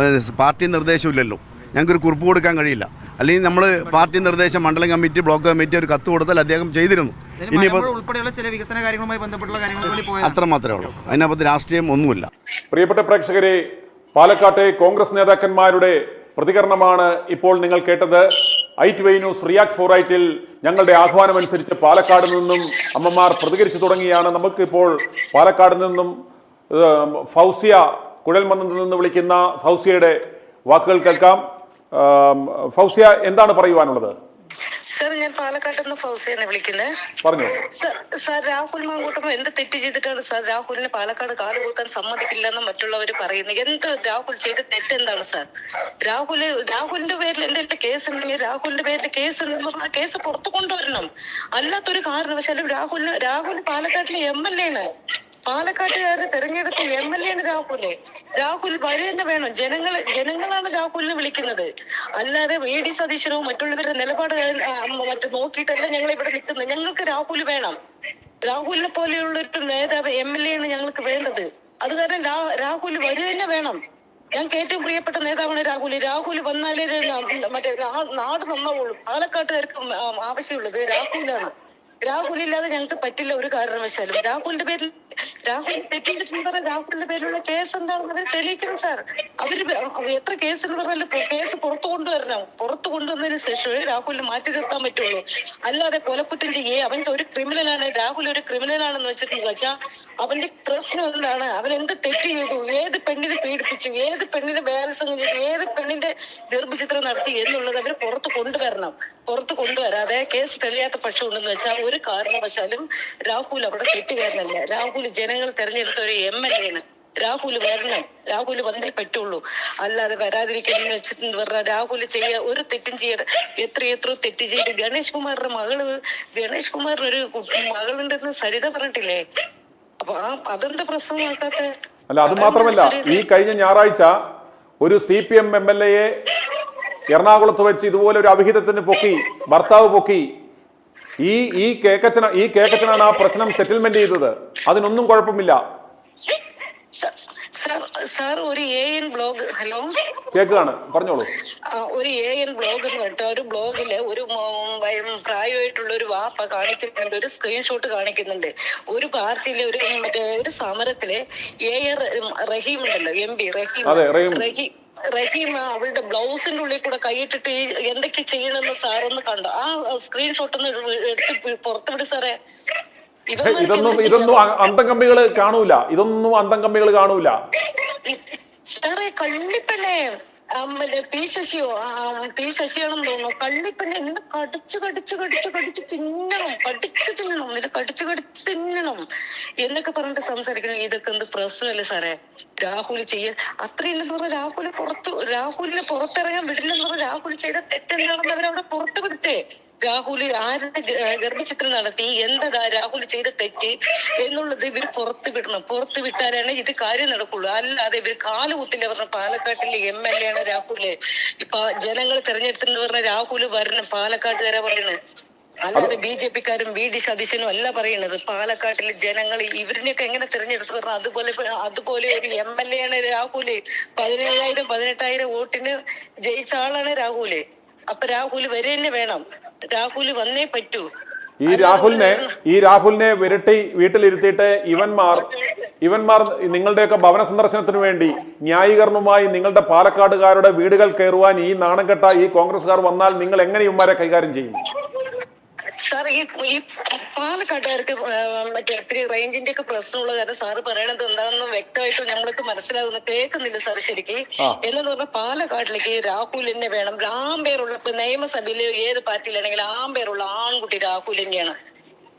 പാർട്ടി നിർദ്ദേശമില്ലല്ലോ, ഞങ്ങൾക്കൊരു കുറിപ്പ് കൊടുക്കാൻ കഴിയില്ല. അല്ലെങ്കിൽ നമ്മൾ പാർട്ടി നിർദ്ദേശം മണ്ഡലം കമ്മിറ്റി, ബ്ലോക്ക് കമ്മിറ്റി ഒരു കത്ത് കൊടുത്താൽ അദ്ദേഹം ചെയ്തിരുന്നു. ഇനിയിപ്പോൾ ഉൾപ്പെടെയുള്ള ചില വികസന കാര്യങ്ങളുമായി ബന്ധപ്പെട്ടുള്ള കാര്യങ്ങൾ അത്ര മാത്രമേ ഉള്ളൂ. അതിനകത്ത് രാഷ്ട്രീയം ഒന്നുമില്ല. പ്രിയപ്പെട്ട പ്രേക്ഷകരെ, പാലക്കാട്ടെ കോൺഗ്രസ് നേതാക്കന്മാരുടെ പ്രതികരണമാണ് ഇപ്പോൾ നിങ്ങൾ കേട്ടത്. i2i ന്യൂസ് റിയാക്ട് 4 ഞങ്ങളുടെ ആഹ്വാനമനുസരിച്ച് പാലക്കാട് നിന്നും അമ്മമാർ പ്രതികരിച്ചു തുടങ്ങിയാണ്. നമുക്കിപ്പോൾ പാലക്കാട് നിന്നും ഫൗസിയ, കുഴൽമന്നത്തിൽ നിന്ന് വിളിക്കുന്ന ഫൗസിയയുടെ വാക്കുകൾ കേൾക്കാം. ഫൗസിയ, എന്താണ് പറയുവാനുള്ളത്? സർ, ഞാൻ പാലക്കാട്ട് നിന്ന് ഫൗസിയാണ് വിളിക്കുന്നത്. പറഞ്ഞു. സർ, രാഹുൽ മാങ്കൂട്ടം എന്ത് തെറ്റ് ചെയ്തിട്ടാണ് സർ രാഹുലിനെ പാലക്കാട് കാലുകൂത്താൻ സമ്മതിക്കില്ലെന്ന് മറ്റുള്ളവർ പറയുന്നത്? എന്ത് രാഹുൽ ചെയ്ത തെറ്റെന്താണ് സർ? രാഹുലിന്റെ പേരിൽ എന്തെങ്കിലും കേസ് ഉണ്ടെങ്കിൽ രാഹുലിന്റെ പേരിൽ കേസ് ഉണ്ടെന്ന് പറഞ്ഞാൽ കേസ് പുറത്തു കൊണ്ടുവരണം. അല്ലാത്തൊരു കാരണവശാലും രാഹുൽ പാലക്കാട്ടിലെ MLA ആണ്. പാലക്കാട്ടുകാരെ തെരഞ്ഞെടുത്ത MLA ആണ് രാഹുൽ വരെ തന്നെ വേണം. ജനങ്ങളാണ് രാഹുലിനെ വിളിക്കുന്നത്. അല്ലാതെ VD സതീശനോ മറ്റുള്ളവരുടെ നിലപാട് മറ്റു നോക്കിയിട്ടല്ല ഞങ്ങൾ ഇവിടെ നിൽക്കുന്നത്. ഞങ്ങൾക്ക് രാഹുൽ വേണം. രാഹുലിനെ പോലെയുള്ള ഒരു നേതാവ് MLA ആണ് ഞങ്ങൾക്ക് വേണ്ടത്. അത് കാരണം രാഹുൽ വരെ തന്നെ വേണം. ഞങ്ങൾക്ക് ഏറ്റവും പ്രിയപ്പെട്ട നേതാവാണ് രാഹുൽ വന്നാലേ മറ്റേ നാട് നന്നാവുള്ളൂ. പാലക്കാട്ടുകാർക്ക് ആവശ്യമുള്ളത് രാഹുലാണ്. രാഹുലില്ലാതെ ഞങ്ങൾക്ക് പറ്റില്ല ഒരു കാരണവശാലും. രാഹുലിന്റെ തെറ്റിയിട്ടുണ്ടെന്ന് പറഞ്ഞാൽ രാഹുലിന്റെ പേരിലുള്ള കേസ് എന്താണെന്ന് അവർ തെളിയിക്കണം സാർ. അവര് എത്ര കേസ് എന്ന് പറഞ്ഞാലും കേസ് പുറത്തു കൊണ്ടുവരണം. പുറത്തു കൊണ്ടുവന്നതിന് ശേഷമേ രാഹുലിനെ മാറ്റി നിർത്താൻ പറ്റുള്ളൂ. അല്ലാതെ കൊലക്കുറ്റം ചെയ്യേ അവന്റെ ഒരു ക്രിമിനലാണ്, രാഹുൽ ഒരു ക്രിമിനലാണെന്ന് വെച്ചാൽ അവന്റെ പ്രശ്നം എന്താണ്? അവൻ എന്ത് തെറ്റ് ചെയ്തു? ഏത് പെണ്ണിനെ പീഡിപ്പിച്ചു? ഏത് പെണ്ണിനെ ബലാത്സംഗം ചെയ്തു? ഏത് പെണ്ണിന്റെ ഗർഭചിത്രം നടത്തി എന്നുള്ളത് അവർ പുറത്ത് കൊണ്ടുവരണം. പുറത്ത് കൊണ്ടുവരാതെ കേസ് തെളിയാത്ത പക്ഷം ഉണ്ടെന്ന് വെച്ചാൽ ഒരു കാരണവശാലും രാഹുൽ അവിടെ തെറ്റുകാരനല്ല. രാഹുൽ ജനങ്ങൾ തെരഞ്ഞെടുത്ത ഒരു MLA ആണ്. രാഹുൽ വരണം. രാഹുൽ വന്നേ പറ്റുള്ളൂ. അല്ലാതെ വരാതിരിക്കുന്നു വെച്ചിട്ട് പറഞ്ഞാൽ രാഹുൽ ഒരു തെറ്റും ചെയ്യാതെ എത്രയോ തെറ്റ് ചെയ്ത് ഗണേഷ് കുമാറിന് ഒരു മകളുണ്ടെന്ന് സരിത പറഞ്ഞിട്ടില്ലേ? അപ്പൊ അതെന്താ പ്രശ്നമാക്കാത്ത? അല്ല, അത് മാത്രമല്ല, ഈ കഴിഞ്ഞ ഞായറാഴ്ച ഒരു CPM MLA-യെ എറണാകുളത്ത് വെച്ച് ഇതുപോലെ ഒരു അവിഹിതത്തിന് ഭർത്താവ് പൊക്കി. ഈ കേക്കച്ചനാണ് ആ പ്രശ്നം സെറ്റിൽമെന്റ് ചെയ്തത്. അതിനൊന്നും കുഴപ്പമില്ല. സാർ, ഒരു AN ബ്ലോഗ്, ഹലോ കേൾക്കുകയാണ്, പറഞ്ഞോളൂ. ഒരു AN ബ്ലോഗ് എന്ന് പറഞ്ഞിട്ട് ഒരു ബ്ലോഗില് ഒരു പ്രായമായിട്ടുള്ള ഒരു വാപ്പ കാണിക്കുന്നുണ്ട്, ഒരു സ്ക്രീൻഷോട്ട് കാണിക്കുന്നുണ്ട്. ഒരു പാർട്ടിയിലെ ഒരു സമരത്തില് AR റഹീം ഉണ്ടല്ലോ, MP റഹീം അവളുടെ ബ്ലൗസിന്റെ ഉള്ളിൽ കൂടെ കൈയിട്ടിട്ട് എന്തൊക്കെ ചെയ്യണമെന്ന് സാറൊന്ന് കണ്ടോ? ആ സ്ക്രീൻഷോട്ട് ഒന്ന് എടുത്ത് പുറത്തുവിട് സാറേ. ഇതൊന്നും അന്തംകമ്പികൾ കാണൂല. സാറേ, കള്ളിപ്പെണ്ണേ, പി ശശിയാണെന്ന് തോന്നുന്നു. കള്ളിപ്പെണ്ണെ നിന്നെ കടിച്ചു തിന്നണം, കടിച്ചു തിന്നണം എന്നൊക്കെ പറഞ്ഞിട്ട് സംസാരിക്കണം. ഇതൊക്കെ എന്ത് പ്രശ്നമല്ലേ സാറേ? രാഹുൽ അത്രയില്ലെന്ന് പറഞ്ഞാൽ രാഹുലിനെ പുറത്തിറങ്ങാൻ വിടില്ലെന്ന് പറഞ്ഞാൽ രാഹുൽ ചെയ്ത തെറ്റെന്താണെന്ന് അവരവിടെ പുറത്തു വിട്ടേ. രാഹുൽ ആരുടെ ഗർഭചിത്രം നടത്തി, എന്താ രാഹുൽ ചെയ്ത തെറ്റ് എന്നുള്ളത് ഇവർ പുറത്തു വിടണം. പുറത്തു വിട്ടാലാണ് ഇത് കാര്യം നടക്കുള്ളൂ. അല്ലാതെ ഇവർ കാലുകുത്തില്ല പറഞ്ഞ പാലക്കാട്ടിലെ MLA ആണ് രാഹുല്. ഇപ്പൊ ജനങ്ങൾ തെരഞ്ഞെടുത്തെന്ന് പറഞ്ഞ രാഹുല് വരണം, പാലക്കാട്ടുകാരാ പറയുന്നത്. അല്ലാതെ BJP-ക്കാരും VD സതീശനും അല്ല പറയുന്നത്. പാലക്കാട്ടിലെ ജനങ്ങൾ ഇവരിനെയൊക്കെ എങ്ങനെ തെരഞ്ഞെടുത്ത് പറഞ്ഞാൽ അതുപോലെ ഒരു MLA ആണ് രാഹുല്. 17,000-18,000 വോട്ടിന് ജയിച്ച ആളാണ് രാഹുല്. അപ്പൊ രാഹുൽ വരെ തന്നെ വേണം. രാഹുൽ വന്നേ പറ്റൂ. ഈ രാഹുലിനെ വിരട്ടി വീട്ടിലിരുത്തിയിട്ട് ഇവന്മാർ നിങ്ങളുടെയൊക്കെ ഭവന സന്ദർശനത്തിന് വേണ്ടി ന്യായീകരണവുമായി നിങ്ങളുടെ പാലക്കാടുകാരുടെ വീടുകൾ കയറുവാൻ ഈ നാണംകെട്ട ഈ കോൺഗ്രസ്സുകാർ വന്നാൽ നിങ്ങൾ എങ്ങനെ ഇവന്മാരെ കൈകാര്യം ചെയ്യും? സാർ ഈ പാലക്കാട്ടുകാർക്ക് മറ്റേ ഒത്തിരി റേഞ്ചിന്റെ ഒക്കെ പ്രശ്നമുള്ള കാരണം സാറ് പറയണത് എന്താണെന്ന് വ്യക്തമായിട്ട് ഞങ്ങൾക്ക് മനസ്സിലാകുന്നു കേൾക്കുന്നില്ല സാർ ശരിക്ക്. എന്നു പറഞ്ഞാൽ പാലക്കാട്ടിലേക്ക് രാഹുൽ തന്നെ വേണം. ആമ്പേറുള്ള ഇപ്പൊ നിയമസഭയിൽ ഏത് പാർട്ടിയിലാണെങ്കിലും ആമ്പേറുള്ള ആൺകുട്ടി രാഹുൽ തന്നെയാണ്.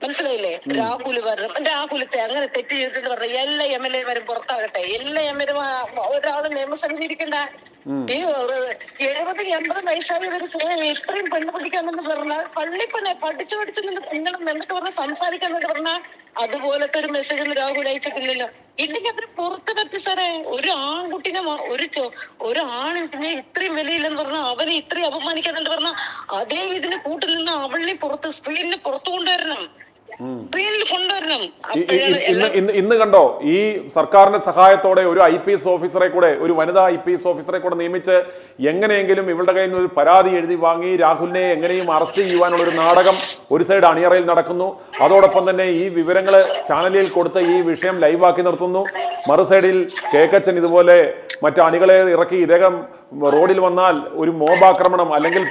മനസ്സിലായില്ലേ? രാഹുൽ വരണം. രാഹുൽ അങ്ങനെ തെറ്റ് ചെയ്തിട്ട് പറഞ്ഞ എല്ലാ MLA മാരും പുറത്താകട്ടെ. എല്ലാ MLA ഒരാളും നിയമസഭയിൽ ഇരിക്കണ്ട. ഈ 70-80 വയസ്സായവര് ഇത്രയും പെണ്ണ് പിടിക്കാന്നെന്ന് പറഞ്ഞാൽ പള്ളിപ്പന്നെ പഠിച്ചു നിങ്ങൾ എന്തൊക്കെ പറഞ്ഞ സംസാരിക്കാന്നൊക്കെ പറഞ്ഞാൽ അതുപോലത്തെ ഒരു മെസ്സേജ് ഒന്നും രാഹുൽ അയച്ചിട്ടില്ലല്ലോ. ഇല്ലെങ്കിൽ അവര് പുറത്ത് പറ്റി സാറേ. ഒരു ആൺകുട്ടിനെ ഒരു ആണിനെ ഇത്രയും വിലയില്ലെന്ന് പറഞ്ഞാൽ അവനെ ഇത്രയും അപമാനിക്കാന്നുണ്ട് പറഞ്ഞാൽ അതേ ഇതിന് കൂട്ടിൽ നിന്ന് അവളിനെ പുറത്ത് സ്ക്രീനിന് പുറത്തു കൊണ്ടുവരണം. ഇന്ന് കണ്ടോ ഈ സർക്കാരിന്റെ സഹായത്തോടെ ഒരു IPS ഓഫീസറെ കൂടെ, ഒരു വനിതാ IPS ഓഫീസറെ കൂടെ നിയമിച്ച് എങ്ങനെയെങ്കിലും ഇവളുടെ കയ്യിൽ നിന്ന് ഒരു പരാതി എഴുതി വാങ്ങി രാഹുലിനെ എങ്ങനെയും അറസ്റ്റ് ചെയ്യുവാനുള്ള ഒരു നാടകം ഒരു സൈഡ് അണിയറയിൽ നടക്കുന്നു. അതോടൊപ്പം തന്നെ ഈ വിവരങ്ങൾ ചാനലിൽ കൊടുത്ത് ഈ വിഷയം ലൈവാക്കി നിർത്തുന്നു. മറു സൈഡിൽ കേക്കച്ചൻ ഇതുപോലെ മറ്റു അണികളെ ഇറക്കി ഇദ്ദേഹം റോഡിൽ വന്നാൽ ഒരു മോബാക്രമണം അല്ലെങ്കിൽ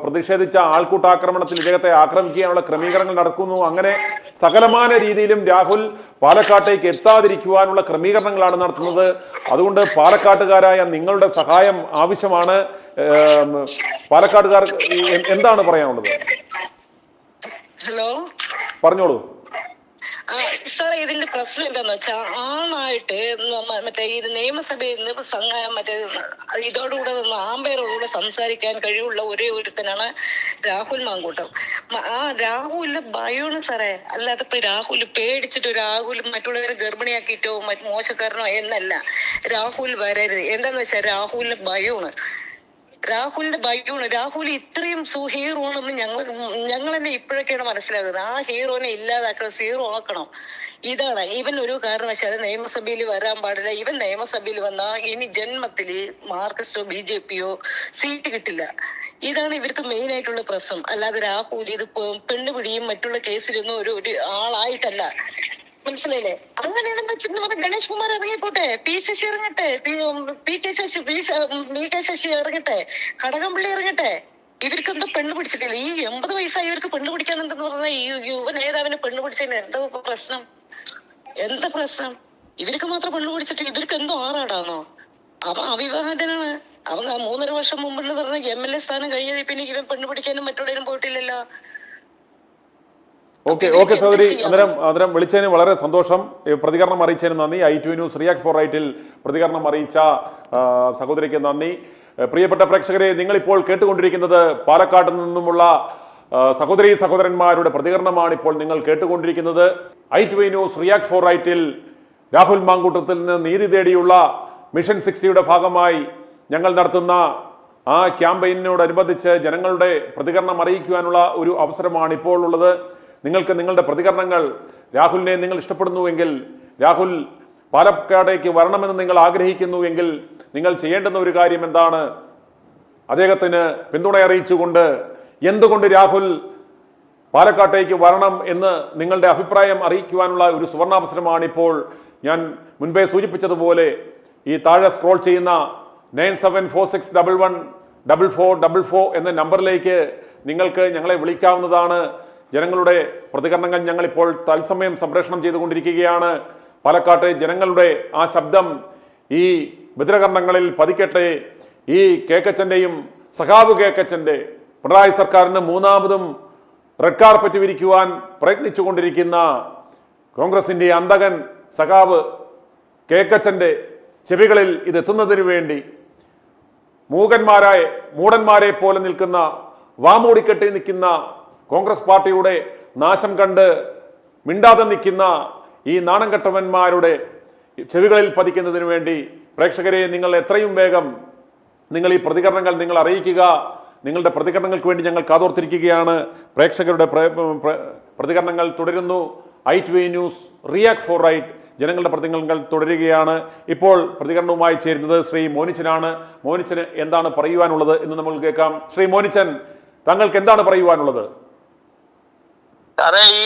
പ്രതിഷേധിച്ച ആൾക്കൂട്ടാക്രമണത്തിൽ ഇദ്ദേഹത്തെ ആക്രമിക്കാനുള്ള ക്രമീകരണങ്ങൾ നടക്കുന്നു. അങ്ങനെ സകലമാന രീതിയിലും രാഹുൽ പാലക്കാട്ടേക്ക് എത്താതിരിക്കുവാനുള്ള ക്രമീകരണങ്ങളാണ് നടത്തുന്നത്. അതുകൊണ്ട് പാലക്കാട്ടുകാരായ നിങ്ങളുടെ സഹായം ആവശ്യമാണ്. പാലക്കാട്ടുകാർ എന്താണ് പറയാനുള്ളത്? ഹലോ, പറഞ്ഞോളൂ. സാറേ ഇതിന്റെ പ്രശ്നം എന്താന്ന് വെച്ചാൽ ആണായിട്ട് മറ്റേ ഈ നിയമസഭയിൽ നിന്ന് മറ്റേ ഇതോടുകൂടെ ആമ്പയറോടുകൂടെ സംസാരിക്കാൻ കഴിവുള്ള ഒരേ ഒരുത്തനാണ് രാഹുൽ മാങ്കൂട്ടം. ആ രാഹുലിന്റെ ഭയമാണ് സാറേ. അല്ലാതെ ഇപ്പൊ രാഹുൽ പേടിച്ചിട്ടോ രാഹുൽ മറ്റുള്ളവരെ ഗർഭിണിയാക്കിയിട്ടോ മോശക്കാരനോ എന്നല്ല. രാഹുൽ വരരുത്. എന്താന്ന് വെച്ചാൽ രാഹുലിന്റെ ഭയമാണ്. രാഹുൽ ഇത്രയും ഹീറോ ആണെന്ന് ഞങ്ങൾ തന്നെ ഇപ്പോഴൊക്കെയാണ് മനസ്സിലാകുന്നത്. ആ ഹീറോനെ ഇല്ലാതാക്കണം, സീറോ ആക്കണം. ഇതാണ് ഇവൻ ഒരു കാരണവശാലും നിയമസഭയിൽ വരാൻ പാടില്ല. ഇവൻ നിയമസഭയിൽ വന്നാൽ ഇനി ജന്മത്തില് മാർക്സിസ്റ്റോ BJPയോ സീറ്റ് കിട്ടില്ല. ഇതാണ് ഇവർക്ക് മെയിൻ ആയിട്ടുള്ള പ്രശ്നം. അല്ലാതെ രാഹുൽ ഇത് പെണ്ണുപിടിയും മറ്റുള്ള കേസിലൊന്നും ഒരു ആളായിട്ടല്ല. മനസ്സിലായില്ലേ? അങ്ങനെയാണെന്ന് വെച്ചാൽ ഗണേഷ് കുമാർ ഇറങ്ങിപ്പോട്ടെ, P ശശി ഇറങ്ങട്ടെ, പി കെ ശശി ഇറങ്ങട്ടെ, കടകംപള്ളി ഇറങ്ങട്ടെ. ഇവർക്ക് എന്തോ പെണ്ണ് പിടിച്ചിട്ടില്ല. ഈ 80 വയസ്സായവർക്ക് പെണ്ണ് പിടിക്കാനുണ്ടെന്ന് പറഞ്ഞാൽ ഈ യുവ നേതാവിന് പെണ്ണ് പിടിച്ചതിന് എന്താ പ്രശ്നം? ഇവർക്ക് മാത്രം പെണ്ണ് പിടിച്ചിട്ട് ഇവർക്ക് എന്തോ ആറാടാന്നോ? അവൻ അവിവാഹിതനാണ്. അവൻ 3.5 വർഷം മുമ്പെന്ന് പറഞ്ഞ MLA സ്ഥാനം കഴിഞ്ഞത് പിന്നെ ഇവൻ പെണ്ണ് പിടിക്കാനും മറ്റുള്ളവരും പോയിട്ടില്ലല്ലോ. ഓക്കെ സഹോദരി, അന്നേരം വിളിച്ചതിന് വളരെ സന്തോഷം. പ്രതികരണം അറിയിച്ചതിന് നന്ദി. i2 ന്യൂസ് റിയാക്ട് ഫോർ റൈറ്റിൽ പ്രതികരണം അറിയിച്ച സഹോദരിക്ക് നന്ദി. പ്രിയപ്പെട്ട പ്രേക്ഷകരെ, നിങ്ങളിപ്പോൾ കേട്ടുകൊണ്ടിരിക്കുന്നത് പാലക്കാട് നിന്നുമുള്ള സഹോദരന്മാരുടെ പ്രതികരണമാണ് ഇപ്പോൾ നിങ്ങൾ കേട്ടുകൊണ്ടിരിക്കുന്നത്. i2 ന്യൂസ് റിയാക്ട് ഫോർ റൈറ്റിൽ രാഹുൽ മാങ്കൂട്ടത്തിൽ നിന്ന് നീതി തേടിയുള്ള മിഷൻ 60യുടെ ഭാഗമായി ഞങ്ങൾ നടത്തുന്ന ആ ക്യാമ്പയിനോടനുബന്ധിച്ച് ജനങ്ങളുടെ പ്രതികരണം അറിയിക്കുവാനുള്ള ഒരു അവസരമാണ് ഇപ്പോൾ ഉള്ളത്. നിങ്ങൾക്ക് നിങ്ങളുടെ പ്രതികരണങ്ങൾ, രാഹുലിനെ നിങ്ങൾ ഇഷ്ടപ്പെടുന്നുവെങ്കിൽ, രാഹുൽ പാലക്കാടേക്ക് വരണമെന്ന് നിങ്ങൾ ആഗ്രഹിക്കുന്നുവെങ്കിൽ നിങ്ങൾ ചെയ്യേണ്ടുന്ന ഒരു കാര്യം എന്താണ്? അദ്ദേഹത്തിന് പിന്തുണ അറിയിച്ചുകൊണ്ട് എന്തുകൊണ്ട് രാഹുൽ പാലക്കാട്ടേക്ക് വരണം എന്ന് നിങ്ങളുടെ അഭിപ്രായം അറിയിക്കുവാനുള്ള ഒരു സുവർണാവസരമാണ് ഇപ്പോൾ ഞാൻ മുൻപേ സൂചിപ്പിച്ചതുപോലെ ഈ താഴെ സ്ക്രോൾ ചെയ്യുന്ന 9746114444 എന്ന നമ്പറിലേക്ക് നിങ്ങൾക്ക് ഞങ്ങളെ വിളിക്കാവുന്നതാണ്. ജനങ്ങളുടെ പ്രതികരണങ്ങൾ ഞങ്ങളിപ്പോൾ തത്സമയം സംപ്രേഷണം ചെയ്തുകൊണ്ടിരിക്കുകയാണ്. പാലക്കാട്ടെ ജനങ്ങളുടെ ആ ശബ്ദം ഈ ഭദ്രകർണങ്ങളിൽ പതിക്കട്ടെ. ഈ കേക്കച്ചൻ്റെയും സഖാവ് കേക്കച്ചൻ്റെ പിണറായി സർക്കാരിന് മൂന്നാമതും റെഡ് കാർപ്പറ്റ് വിരിക്കുവാൻ പ്രയത്നിച്ചുകൊണ്ടിരിക്കുന്ന കോൺഗ്രസിൻ്റെ അന്തകൻ സഖാവ് കേക്കച്ചൻ്റെ ചെവികളിൽ ഇതെത്തുന്നതിന് വേണ്ടി മൂടന്മാരെ പോലെ നിൽക്കുന്ന വാമൂടിക്കെട്ടി നിൽക്കുന്ന കോൺഗ്രസ് പാർട്ടിയുടെ നാശം കണ്ട് മിണ്ടാതെ നിൽക്കുന്ന ഈ നാണംകെട്ടവന്മാരുടെ ചെവികളിൽ പതിക്കുന്നതിന് വേണ്ടി പ്രേക്ഷകരെ നിങ്ങൾ എത്രയും വേഗം നിങ്ങൾ ഈ പ്രതികരണങ്ങൾ നിങ്ങൾ അറിയിക്കുക. നിങ്ങളുടെ പ്രതികരണങ്ങൾക്ക് വേണ്ടി ഞങ്ങൾ കാതോർത്തിരിക്കുകയാണ്. പ്രേക്ഷകരുടെ പ്രതികരണങ്ങൾ തുടരുന്നു. i2 news react four right ജനങ്ങളുടെ പ്രതികരണങ്ങൾ തുടരുകയാണ്. ഇപ്പോൾ പ്രതികരണവുമായി ചേരുന്നത് ശ്രീ മോനിച്ചനാണ്. മോനിച്ചന് എന്താണ് പറയുവാനുള്ളത് എന്ന് നമ്മൾ കേൾക്കാം. ശ്രീ മോനിച്ചൻ, താങ്കൾക്ക് എന്താണ് പറയുവാനുള്ളത്? ഈ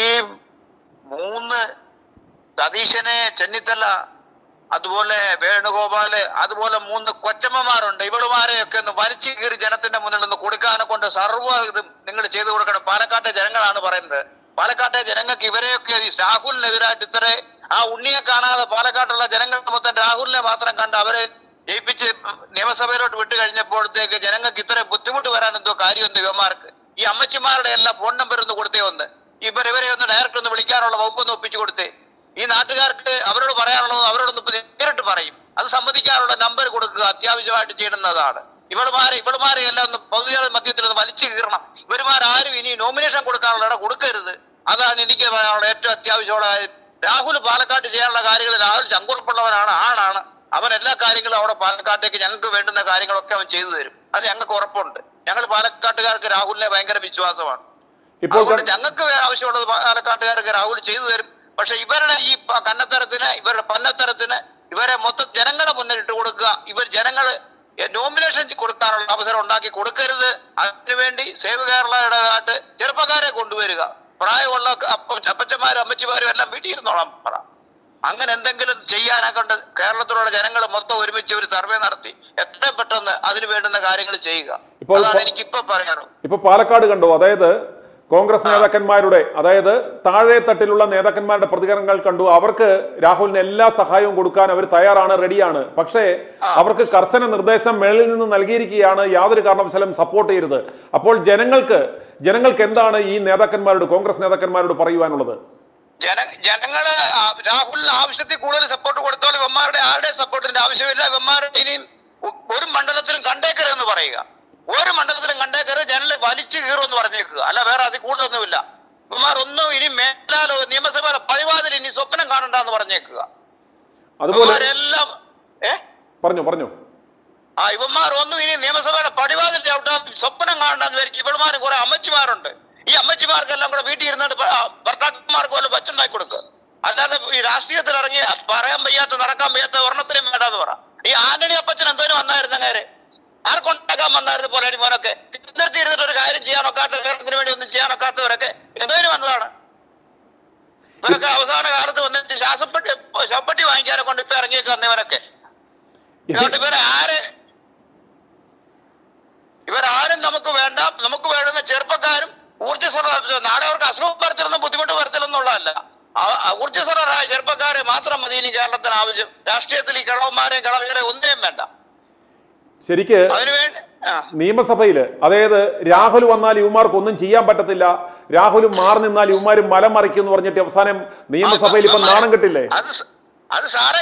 3 സതീശനെ ചെന്നിത്തല അതുപോലെ വേണുഗോപാല്, അതുപോലെ 3 കൊച്ചമ്മമാരുണ്ട്. ഇവളുമാരെയൊക്കെ ഒന്ന് വലിച്ചു കീറി ജനത്തിന്റെ മുന്നിൽ നിന്ന് കൊടുക്കാനെ കൊണ്ട് സർവ്വ ഇതും നിങ്ങൾ ചെയ്തു കൊടുക്കണം. പാലക്കാട്ടെ ജനങ്ങളാണ് പറയുന്നത്. പാലക്കാട്ടെ ജനങ്ങൾക്ക് ഇവരെയൊക്കെ രാഹുലിനെതിരായിട്ട് ഇത്ര ആ ഉണ്ണിയെ കാണാതെ പാലക്കാട്ടുള്ള ജനങ്ങൾ മൊത്തം രാഹുലിനെ മാത്രം കണ്ട് അവരെ ജയിപ്പിച്ച് നിയമസഭയിലോട്ട് വിട്ടു കഴിഞ്ഞപ്പോഴത്തേക്ക് ജനങ്ങൾക്ക് ഇത്ര ബുദ്ധിമുട്ട് വരാൻ എന്തോ കാര്യമെന്ന് ഇവന്മാർക്ക്. ഈ അമ്മച്ചിമാരുടെ എല്ലാം ഫോൺ നമ്പർ ഒന്ന് കൊടുത്തേ, ഒന്ന് ഇവരെ ഒന്ന് ഡയറക്റ്റ് ഒന്ന് വിളിക്കാനുള്ള വകുപ്പൊന്ന് ഒപ്പിച്ചു കൊടുത്തേ. ഈ നാട്ടുകാർക്ക് അവരോട് പറയാനുള്ളത് അവരോടൊന്ന് നേരിട്ട് പറയും. അത് സമ്മതിക്കാനുള്ള നമ്പർ കൊടുക്കുക അത്യാവശ്യമായിട്ട് ചെയ്യുന്നതാണ്. ഇവളുമാരെ എല്ലാം ഒന്ന് പൊതുജന മധ്യത്തിൽ ഒന്ന് വലിച്ചു കീറണം. ഇവരുമാരും ഇനി നോമിനേഷൻ കൊടുക്കാനുള്ള ഇട കൊടുക്കരുത്. അതാണ് എനിക്ക് പറയാനുള്ള ഏറ്റവും അത്യാവശ്യമുള്ള കാര്യം. രാഹുൽ പാലക്കാട്ട് ചെയ്യാനുള്ള കാര്യങ്ങൾ രാഹുൽ ചങ്കുറപ്പുള്ളവനാണ്, ആളാണ്. അവൻ എല്ലാ കാര്യങ്ങളും അവിടെ പാലക്കാട്ടേക്ക് ഞങ്ങൾക്ക് വേണ്ടുന്ന കാര്യങ്ങളൊക്കെ അവൻ ചെയ്തു തരും. അത് ഞങ്ങൾക്ക് ഉറപ്പുണ്ട്. ഞങ്ങൾ പാലക്കാട്ടുകാർക്ക് രാഹുലിനെ ഭയങ്കര വിശ്വാസമാണ്. അതുകൊണ്ട് ഞങ്ങൾക്ക് ആവശ്യമുള്ളത് പാലക്കാട്ടുകാർക്ക് രാഹുൽ ചെയ്തു തരും. പക്ഷെ ഇവരുടെ ഈ കന്നത്തരത്തിന്, ഇവരുടെ പന്നത്തരത്തിന് ഇവരെ മൊത്തം ജനങ്ങളെ മുന്നിൽ ഇട്ട് കൊടുക്കുക. ഇവർ ജനങ്ങൾ നോമിനേഷൻ കൊടുക്കാനുള്ള അവസരം ഉണ്ടാക്കി കൊടുക്കരുത്. അതിനുവേണ്ടി സേവ് കേരളയുടെ ആയിട്ട് ചെറുപ്പക്കാരെ കൊണ്ടുവരിക. പ്രായമുള്ള അപ്പച്ചന്മാരും അമ്മച്ചിമാരും എല്ലാം വീട്ടിൽ ഇരുന്നോളാം പറ. അങ്ങനെ എന്തെങ്കിലും ചെയ്യാനെ കൊണ്ട് കേരളത്തിലുള്ള ജനങ്ങൾ മൊത്തം ഒരുമിച്ച് ഒരു സർവേ നടത്തി എത്രയും പെട്ടെന്ന് അതിന് വേണ്ടുന്ന കാര്യങ്ങൾ ചെയ്യുക. അതാണ് എനിക്കിപ്പോ പറയാനുള്ളത്. ഇപ്പൊ പാലക്കാട് കണ്ടോ, അതായത് കോൺഗ്രസ് നേതാക്കന്മാരുടെ, അതായത് താഴെ തട്ടിലുള്ള നേതാക്കന്മാരുടെ പ്രതികരണങ്ങൾ കണ്ടു. അവർക്ക് രാഹുലിന് എല്ലാ സഹായവും കൊടുക്കാൻ അവർ തയ്യാറാണ്, റെഡിയാണ്. പക്ഷേ അവർക്ക് കർശന നിർദ്ദേശം മേളിൽ നിന്ന് നൽകിയിരിക്കുകയാണ്, യാതൊരു കാരണവശാലും സപ്പോർട്ട് ചെയ്യരുത്. അപ്പോൾ ജനങ്ങൾക്ക് എന്താണ് ഈ നേതാക്കന്മാരോട്, കോൺഗ്രസ് നേതാക്കന്മാരോട് പറയുവാനുള്ളത്? ജനങ്ങള് രാഹുലിന് ആവശ്യത്തിൽ കൂടുതൽ സപ്പോർട്ട് കൊടുത്തോളം ഇവന്മാരുടെ ആരുടെ സപ്പോർട്ടിന്റെ ആവശ്യമില്ല. ഇവന്മാരുടെ ഇനിയും ഒരു മണ്ഡലത്തിലും കണ്ടേക്കരുതെന്ന് പറയുക. ഒരു മണ്ഡലത്തിലും കണ്ടേക്കരുത്, ജനല് വലിച്ചു കീറുമെന്ന് പറഞ്ഞേക്കുക. അല്ല വേറെ അതിൽ കൂടുതലൊന്നുമില്ല. ഇവന്മാർ ഒന്നും ഇനി മേലാലോ നിയമസഭയിലെ പഴിവാതിൽ ഇനി സ്വപ്നം കാണണ്ടെന്ന് പറഞ്ഞേക്കുക. അതുപോലെ എല്ലാം പറഞ്ഞു ഇവന്മാർ ഒന്നും ഇനി നിയമസഭയുടെ പടിവാതിൽ ചവിട്ടാൻ സ്വപ്നം കാണണ്ടെന്ന് വരിക്കും. ഇവന്മാരും കുറെ അമ്മച്ചിമാരുണ്ട്. ഈ അമ്മച്ചിമാർക്കെല്ലാം കൂടെ വീട്ടിൽ ഇരുന്നിട്ട് ഭർത്താക്കന്മാർക്ക് വല്ല വച്ചുണ്ടാക്കി കൊടുക്കുക. അല്ലാതെ ഈ രാഷ്ട്രീയത്തിൽ ഇറങ്ങി പറയാൻ വയ്യാത്ത, നടക്കാൻ വയ്യാത്ത ഒരെണ്ണത്തിനും വേണ്ടാന്ന് പറ. ഈ ആന്റണി അപ്പച്ചൻ എന്തോലും വന്നായിരുന്നു അങ്ങേര്, ആർക്കൊണ്ടാക്കാൻ വന്നായിരുന്നു പോലെ മോനൊക്കെ നിർത്തി ഇരുന്നിട്ട് ഒരു കാര്യം ചെയ്യാനൊക്കാത്ത, കേരളത്തിന് വേണ്ടി ഒന്നും ചെയ്യാനൊക്കാത്തവരൊക്കെ എന്തോലും വന്നതാണ്. ഇവരൊക്കെ അവസാന കാലത്ത് വന്നിട്ട് ശവപ്പെട്ടി വാങ്ങിക്കാനെ കൊണ്ട് ഇപ്പൊ ഇറങ്ങിയേക്ക് വന്നവനൊക്കെ. അതുകൊണ്ട് ഇവരാരും നമുക്ക് വേണ്ട. നമുക്ക് വേണ്ടുന്ന ചെറുപ്പക്കാരും ഊർജ്ജസ്വലർ. നാളെ അവർക്ക് അസുഖം വരത്തില്ലെന്നും ബുദ്ധിമുട്ട് വരത്തില്ലെന്നുള്ളതല്ല, ഊർജ്ജസ്വലരായ ചെറുപ്പക്കാരെ മാത്രം മതി ഇനി കേരളത്തിന് ആവശ്യം. രാഷ്ട്രീയത്തിൽ ഈ കിളവന്മാരെയും കിളവികളെയും ഒന്നിനും വേണ്ട. ശരിക്ക് നിയമസഭയില്, അതായത് രാഹുൽ വന്നാൽ ഇവന്മാർക്ക് ഒന്നും ചെയ്യാൻ പറ്റത്തില്ല, രാഹുലും മാറി നിന്നാൽ ഇവന്മാരും മലം മറിക്കും എന്ന് പറഞ്ഞിട്ട് അവസാനം നിയമസഭയിൽ ഇപ്പൊ നാണം കിട്ടില്ലേ? അത് സാറ്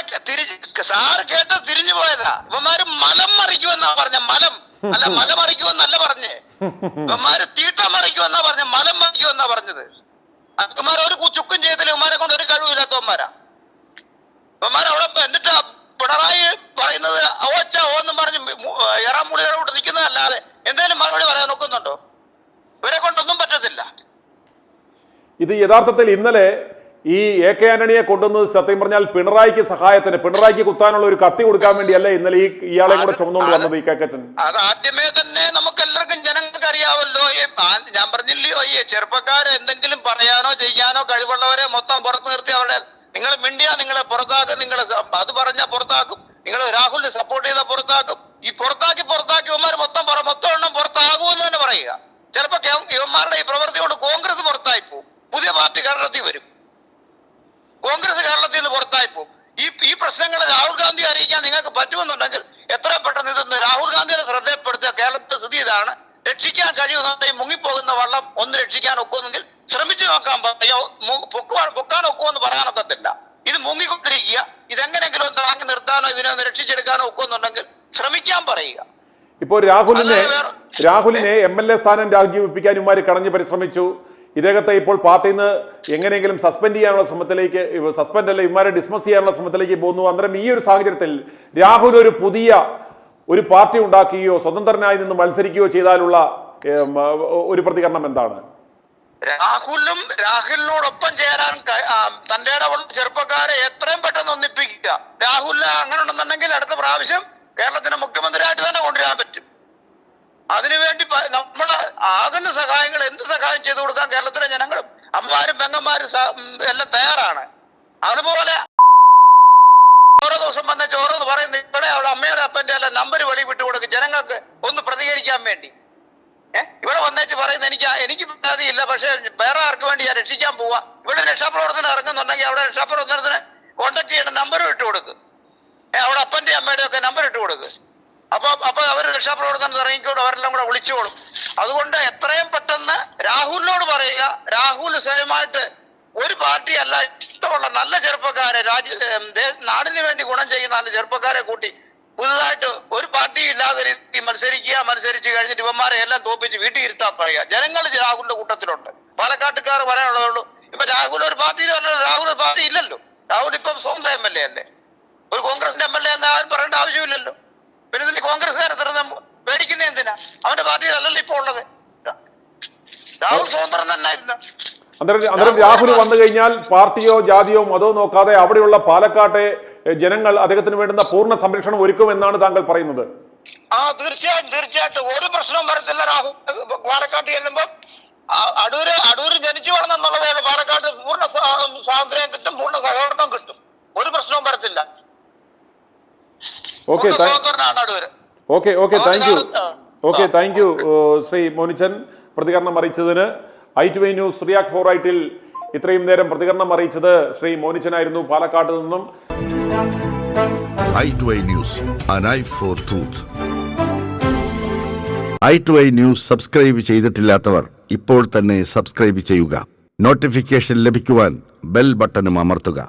കേട്ട തിരിഞ്ഞു പോയതാ. ഇവന്മാര് മലം മറിക്കുമെന്നാ പറഞ്ഞ, മലം അല്ല മല മറിക്കുമെന്നല്ല പറഞ്ഞേ. ഇവന്മാര് തീട്ട മറിക്കുമെന്നാ പറഞ്ഞ, മലം മറിക്കുമെന്നാ പറഞ്ഞത്. ഇവന്മാർ ഒരു ചുക്കും ചെയ്തില്ല. ഇവന്മാരെ കൊണ്ട് ഒരു കഴിവില്ലാത്തവന്മാരാ ഇവന്മാർ. അവിടെ എന്നിട്ട് പിണറായി പറയുന്നത് ഓന്നും പറഞ്ഞ് എറാമൂളിയുടെ കൂടെ നിൽക്കുന്നതല്ലാതെ എന്തെങ്കിലും മറുപടി പറയാൻ നോക്കുന്നുണ്ടോ? ഇവരെ കൊണ്ടൊന്നും പറ്റത്തില്ല. ഇത് യഥാർത്ഥത്തിൽ ഇന്നലെ ഈ AK ആന്റണിയെ കൊണ്ടുവന്നത് സത്യം പറഞ്ഞാൽ പിണറായിക്ക് സഹായത്തിന്, പിണറായിക്ക് കുത്താനുള്ള ഒരു കത്തി കൊടുക്കാൻ വേണ്ടിയല്ലേ ഇന്നലെ ഇയാളെ കൂടെ ചുമന്നുകൊണ്ട് വന്നത് ഈ കേക്കച്ചൻ. അത് ആദ്യമേ തന്നെ നമുക്ക് എല്ലാവർക്കും ജനങ്ങൾക്ക് അറിയാമല്ലോ. ഞാൻ പറഞ്ഞില്ലയോ, ഈ ചെറുപ്പക്കാരെ എന്തെങ്കിലും പറയാനോ ചെയ്യാനോ കഴിവുള്ളവരെ മൊത്തം പുറത്തു നിർത്തി അവരുടെ നിങ്ങൾ മിണ്ടിയാ നിങ്ങളെ പുറത്താക്കും. നിങ്ങൾ അത് പറഞ്ഞാൽ പുറത്താക്കും. നിങ്ങൾ രാഹുലിനെ സപ്പോർട്ട് ചെയ്താൽ പുറത്താക്കും. ഈ പുറത്താക്കി ഇവന്മാർ മൊത്തം എണ്ണം പുറത്താകുമെന്ന് തന്നെ പറയുക. ചിലപ്പോ ഇവന്മാരുടെ ഈ പ്രവൃത്തി കൊണ്ട് കോൺഗ്രസ് പുറത്തായി പോകും. പുതിയ പാർട്ടി കേരളത്തിൽ വരും. കോൺഗ്രസ് കേരളത്തിൽ നിന്ന് പുറത്തായി പോകും. ഈ പ്രശ്നങ്ങൾ രാഹുൽ ഗാന്ധി അറിയിക്കാൻ നിങ്ങൾക്ക് പറ്റുമെന്നുണ്ടെങ്കിൽ എത്രയും പെട്ടെന്ന് ഇതൊന്ന് രാഹുൽ ഗാന്ധിയുടെ ശ്രദ്ധപ്പെടുത്തുക. കേരളത്തിന്റെ സ്ഥിതി ഇതാണ്, രക്ഷിക്കാൻ കഴിയുമെന്നുണ്ടെങ്കിൽ മുങ്ങിപ്പോകുന്ന വള്ളം ഒന്ന് രക്ഷിക്കാൻ ഒക്കുമെന്നെങ്കിൽ ശ്രമിച്ചു നോക്കാൻ പറയോ. പൊക്കാൻ ഒക്കുമെന്ന് പറയാനൊക്കത്തില്ല. ഇത് മുങ്ങിക്കൊണ്ടിരിക്കുക. ഇതെങ്ങനെങ്കിലും താങ്ങി നിർത്താനോ ഇതിനൊന്ന് രക്ഷിച്ചെടുക്കാനോ ഒക്കുമെന്നുണ്ടെങ്കിൽ ശ്രമിക്കാൻ പറയുക. ഇപ്പോൾ രാഹുലിനെ MLA സ്ഥാനം രാജിവെപ്പിക്കാൻ ഇവന്മാർ കടഞ്ഞ് പരിശ്രമിച്ചു. ഇദ്ദേഹത്തെ ഇപ്പോൾ പാർട്ടിയിൽ നിന്ന് എങ്ങനെയെങ്കിലും സസ്പെൻഡ് ചെയ്യാനുള്ള ശ്രമത്തിലേക്ക്, സസ്പെൻഡ് അല്ല ഇവന്മാരെ ഡിസ്മസ് ചെയ്യാനുള്ള ശ്രമത്തിലേക്ക് പോകുന്നു. അന്നേരം ഈ ഒരു സാഹചര്യത്തിൽ രാഹുൽ ഒരു പുതിയ ഒരു പാർട്ടി ഉണ്ടാക്കുകയോ സ്വതന്ത്രനായി നിന്ന് മത്സരിക്കുകയോ ചെയ്താലുള്ള ഒരു പ്രതികരണം എന്താണ്? രാഹുലിനോടൊപ്പം ചേരാൻ തന്റെ ഇടമുള്ള ചെറുപ്പക്കാരെ എത്രയും പെട്ടെന്ന് ഒന്നിപ്പിക്കുക. രാഹുലിന് അങ്ങനെ ഉണ്ടെന്നുണ്ടെങ്കിൽ അടുത്ത പ്രാവശ്യം കേരളത്തിന്റെ മുഖ്യമന്ത്രിയായിട്ട് തന്നെ കൊണ്ടുവരാൻ പറ്റും. അതിനുവേണ്ടി നമ്മള് ആകുന്ന സഹായങ്ങൾ, എന്ത് സഹായം ചെയ്തു കൊടുക്കാൻ കേരളത്തിലെ ജനങ്ങളും അമ്മമാരും പെങ്ങന്മാരും എല്ലാം തയ്യാറാണ്. അതുപോലെ ഓരോ ദിവസം വന്ന ചോറെന്ന് പറയുന്നത് ഇവിടെ അവളെ അമ്മയുടെ അപ്പന്റെ അല്ല നമ്പർ വെളി വിട്ടുകൊടുക്കും ജനങ്ങൾക്ക് ഒന്ന് പ്രതികരിക്കാൻ വേണ്ടി. ഇവിടെ വന്നേച്ച് പറയുന്നത് എനിക്ക് പരാതിയില്ല, പക്ഷെ വേറെ ആർക്ക് വേണ്ടി ഞാൻ രക്ഷിക്കാൻ പോവാ. ഇവിടെ രക്ഷാപ്രവർത്തനം ഇറങ്ങുന്നുണ്ടെങ്കിൽ അവിടെ രക്ഷാപ്രവർത്തനത്തിന് കോൺടാക്ട് ചെയ്യേണ്ട നമ്പർ ഇട്ടുകൊടുക്കും. അവിടെ അപ്പന്റെ അമ്മയുടെ ഒക്കെ നമ്പർ ഇട്ടുകൊടുക്കും. അപ്പൊ അവർ രക്ഷാപ്രവർത്തനം ഇറങ്ങിക്കൊണ്ട് അവരെല്ലാം കൂടെ വിളിച്ചോളും. അതുകൊണ്ട് എത്രയും പെട്ടെന്ന് രാഹുലിനോട് പറയുക, രാഹുൽ സ്വയമായിട്ട് ഒരു പാർട്ടിയല്ല, ഇഷ്ടമുള്ള നല്ല ചെറുപ്പക്കാരെ നാടിന് വേണ്ടി ഗുണം ചെയ്യുന്ന നല്ല ചെറുപ്പക്കാരെ കൂട്ടി പുതുതായിട്ട് ഒരു പാർട്ടിയും ഇല്ലാതെ രീതി മത്സരിച്ച് കഴിഞ്ഞിട്ട് ഇവന്മാരെ എല്ലാം തോപ്പിച്ച് വീട്ടിൽ ഇരുത്താൻ പറയുക. ജനങ്ങൾ രാഹുലിന്റെ കൂട്ടത്തിലുണ്ട്. പാലക്കാട്ടുകാർ പറയാനുള്ളതുള്ളൂ. ഇപ്പൊ രാഹുൽ ഒരു പാർട്ടിയിൽ രാഹുൽ ഒരു പാർട്ടി ഇല്ലല്ലോ. രാഹുൽ ഇപ്പം സ്വന്തം MLA അല്ലേ, ഒരു കോൺഗ്രസിന്റെ MLA എന്ന് ആരും പറയേണ്ട ആവശ്യമില്ലല്ലോ. പിന്നെ ഇതിൽ കോൺഗ്രസ്സുകാരെ പേടിക്കുന്ന എന്തിനാ? അവന്റെ പാർട്ടിയിലല്ലല്ലോ ഇപ്പൊ ഉള്ളത്. രാഹുൽ സ്വതന്ത്രം തന്നെ ഇല്ല. അന്നേരം രാഹുൽ വന്നു കഴിഞ്ഞാൽ പാർട്ടിയോ ജാതിയോ മതമോ നോക്കാതെ അവിടെയുള്ള പാലക്കാട്ടെ ജനങ്ങൾ അദ്ദേഹത്തിന് വേണ്ടുന്ന പൂർണ്ണ സംരക്ഷണം ഒരുക്കുമെന്നാണ് താങ്കൾ പറയുന്നത്. തീർച്ചയായിട്ടും ഒരു പ്രശ്നവും വരത്തില്ല. രാഹുൽ പാലക്കാട്ട് ചെല്ലുമ്പോൾ അടൂര് ജനിച്ചു വളർന്നെന്നുള്ളതേ പാലക്കാട് പൂർണ്ണ സ്വാതന്ത്ര്യം കിട്ടും, പൂർണ്ണ സഹകരണം കിട്ടും. ഒരു പ്രശ്നവും വരത്തില്ല. താങ്ക് യു ശ്രീ മോനിച്ചൻ പ്രതികരണം അറിയിച്ചതിന്. i2i ന്യൂസ് റിയാക്ട് 4 റൈറ്റിൽ ഇത്രയും നേരം പ്രതികരണം അറിയിച്ചത് ശ്രീ മോനിച്ചനായിരുന്നു പാലക്കാട്ട് നിന്നും. i2i news, an eye for truth. i2i news subscribe ചെയ്തിട്ടില്ലാത്തവർ ഇപ്പോൾ തന്നെ സബ്സ്ക്രൈബ് ചെയ്യുക. നോട്ടിഫിക്കേഷൻ ലഭിക്കുവാൻ ബെൽ ബട്ടണും അമർത്തുക.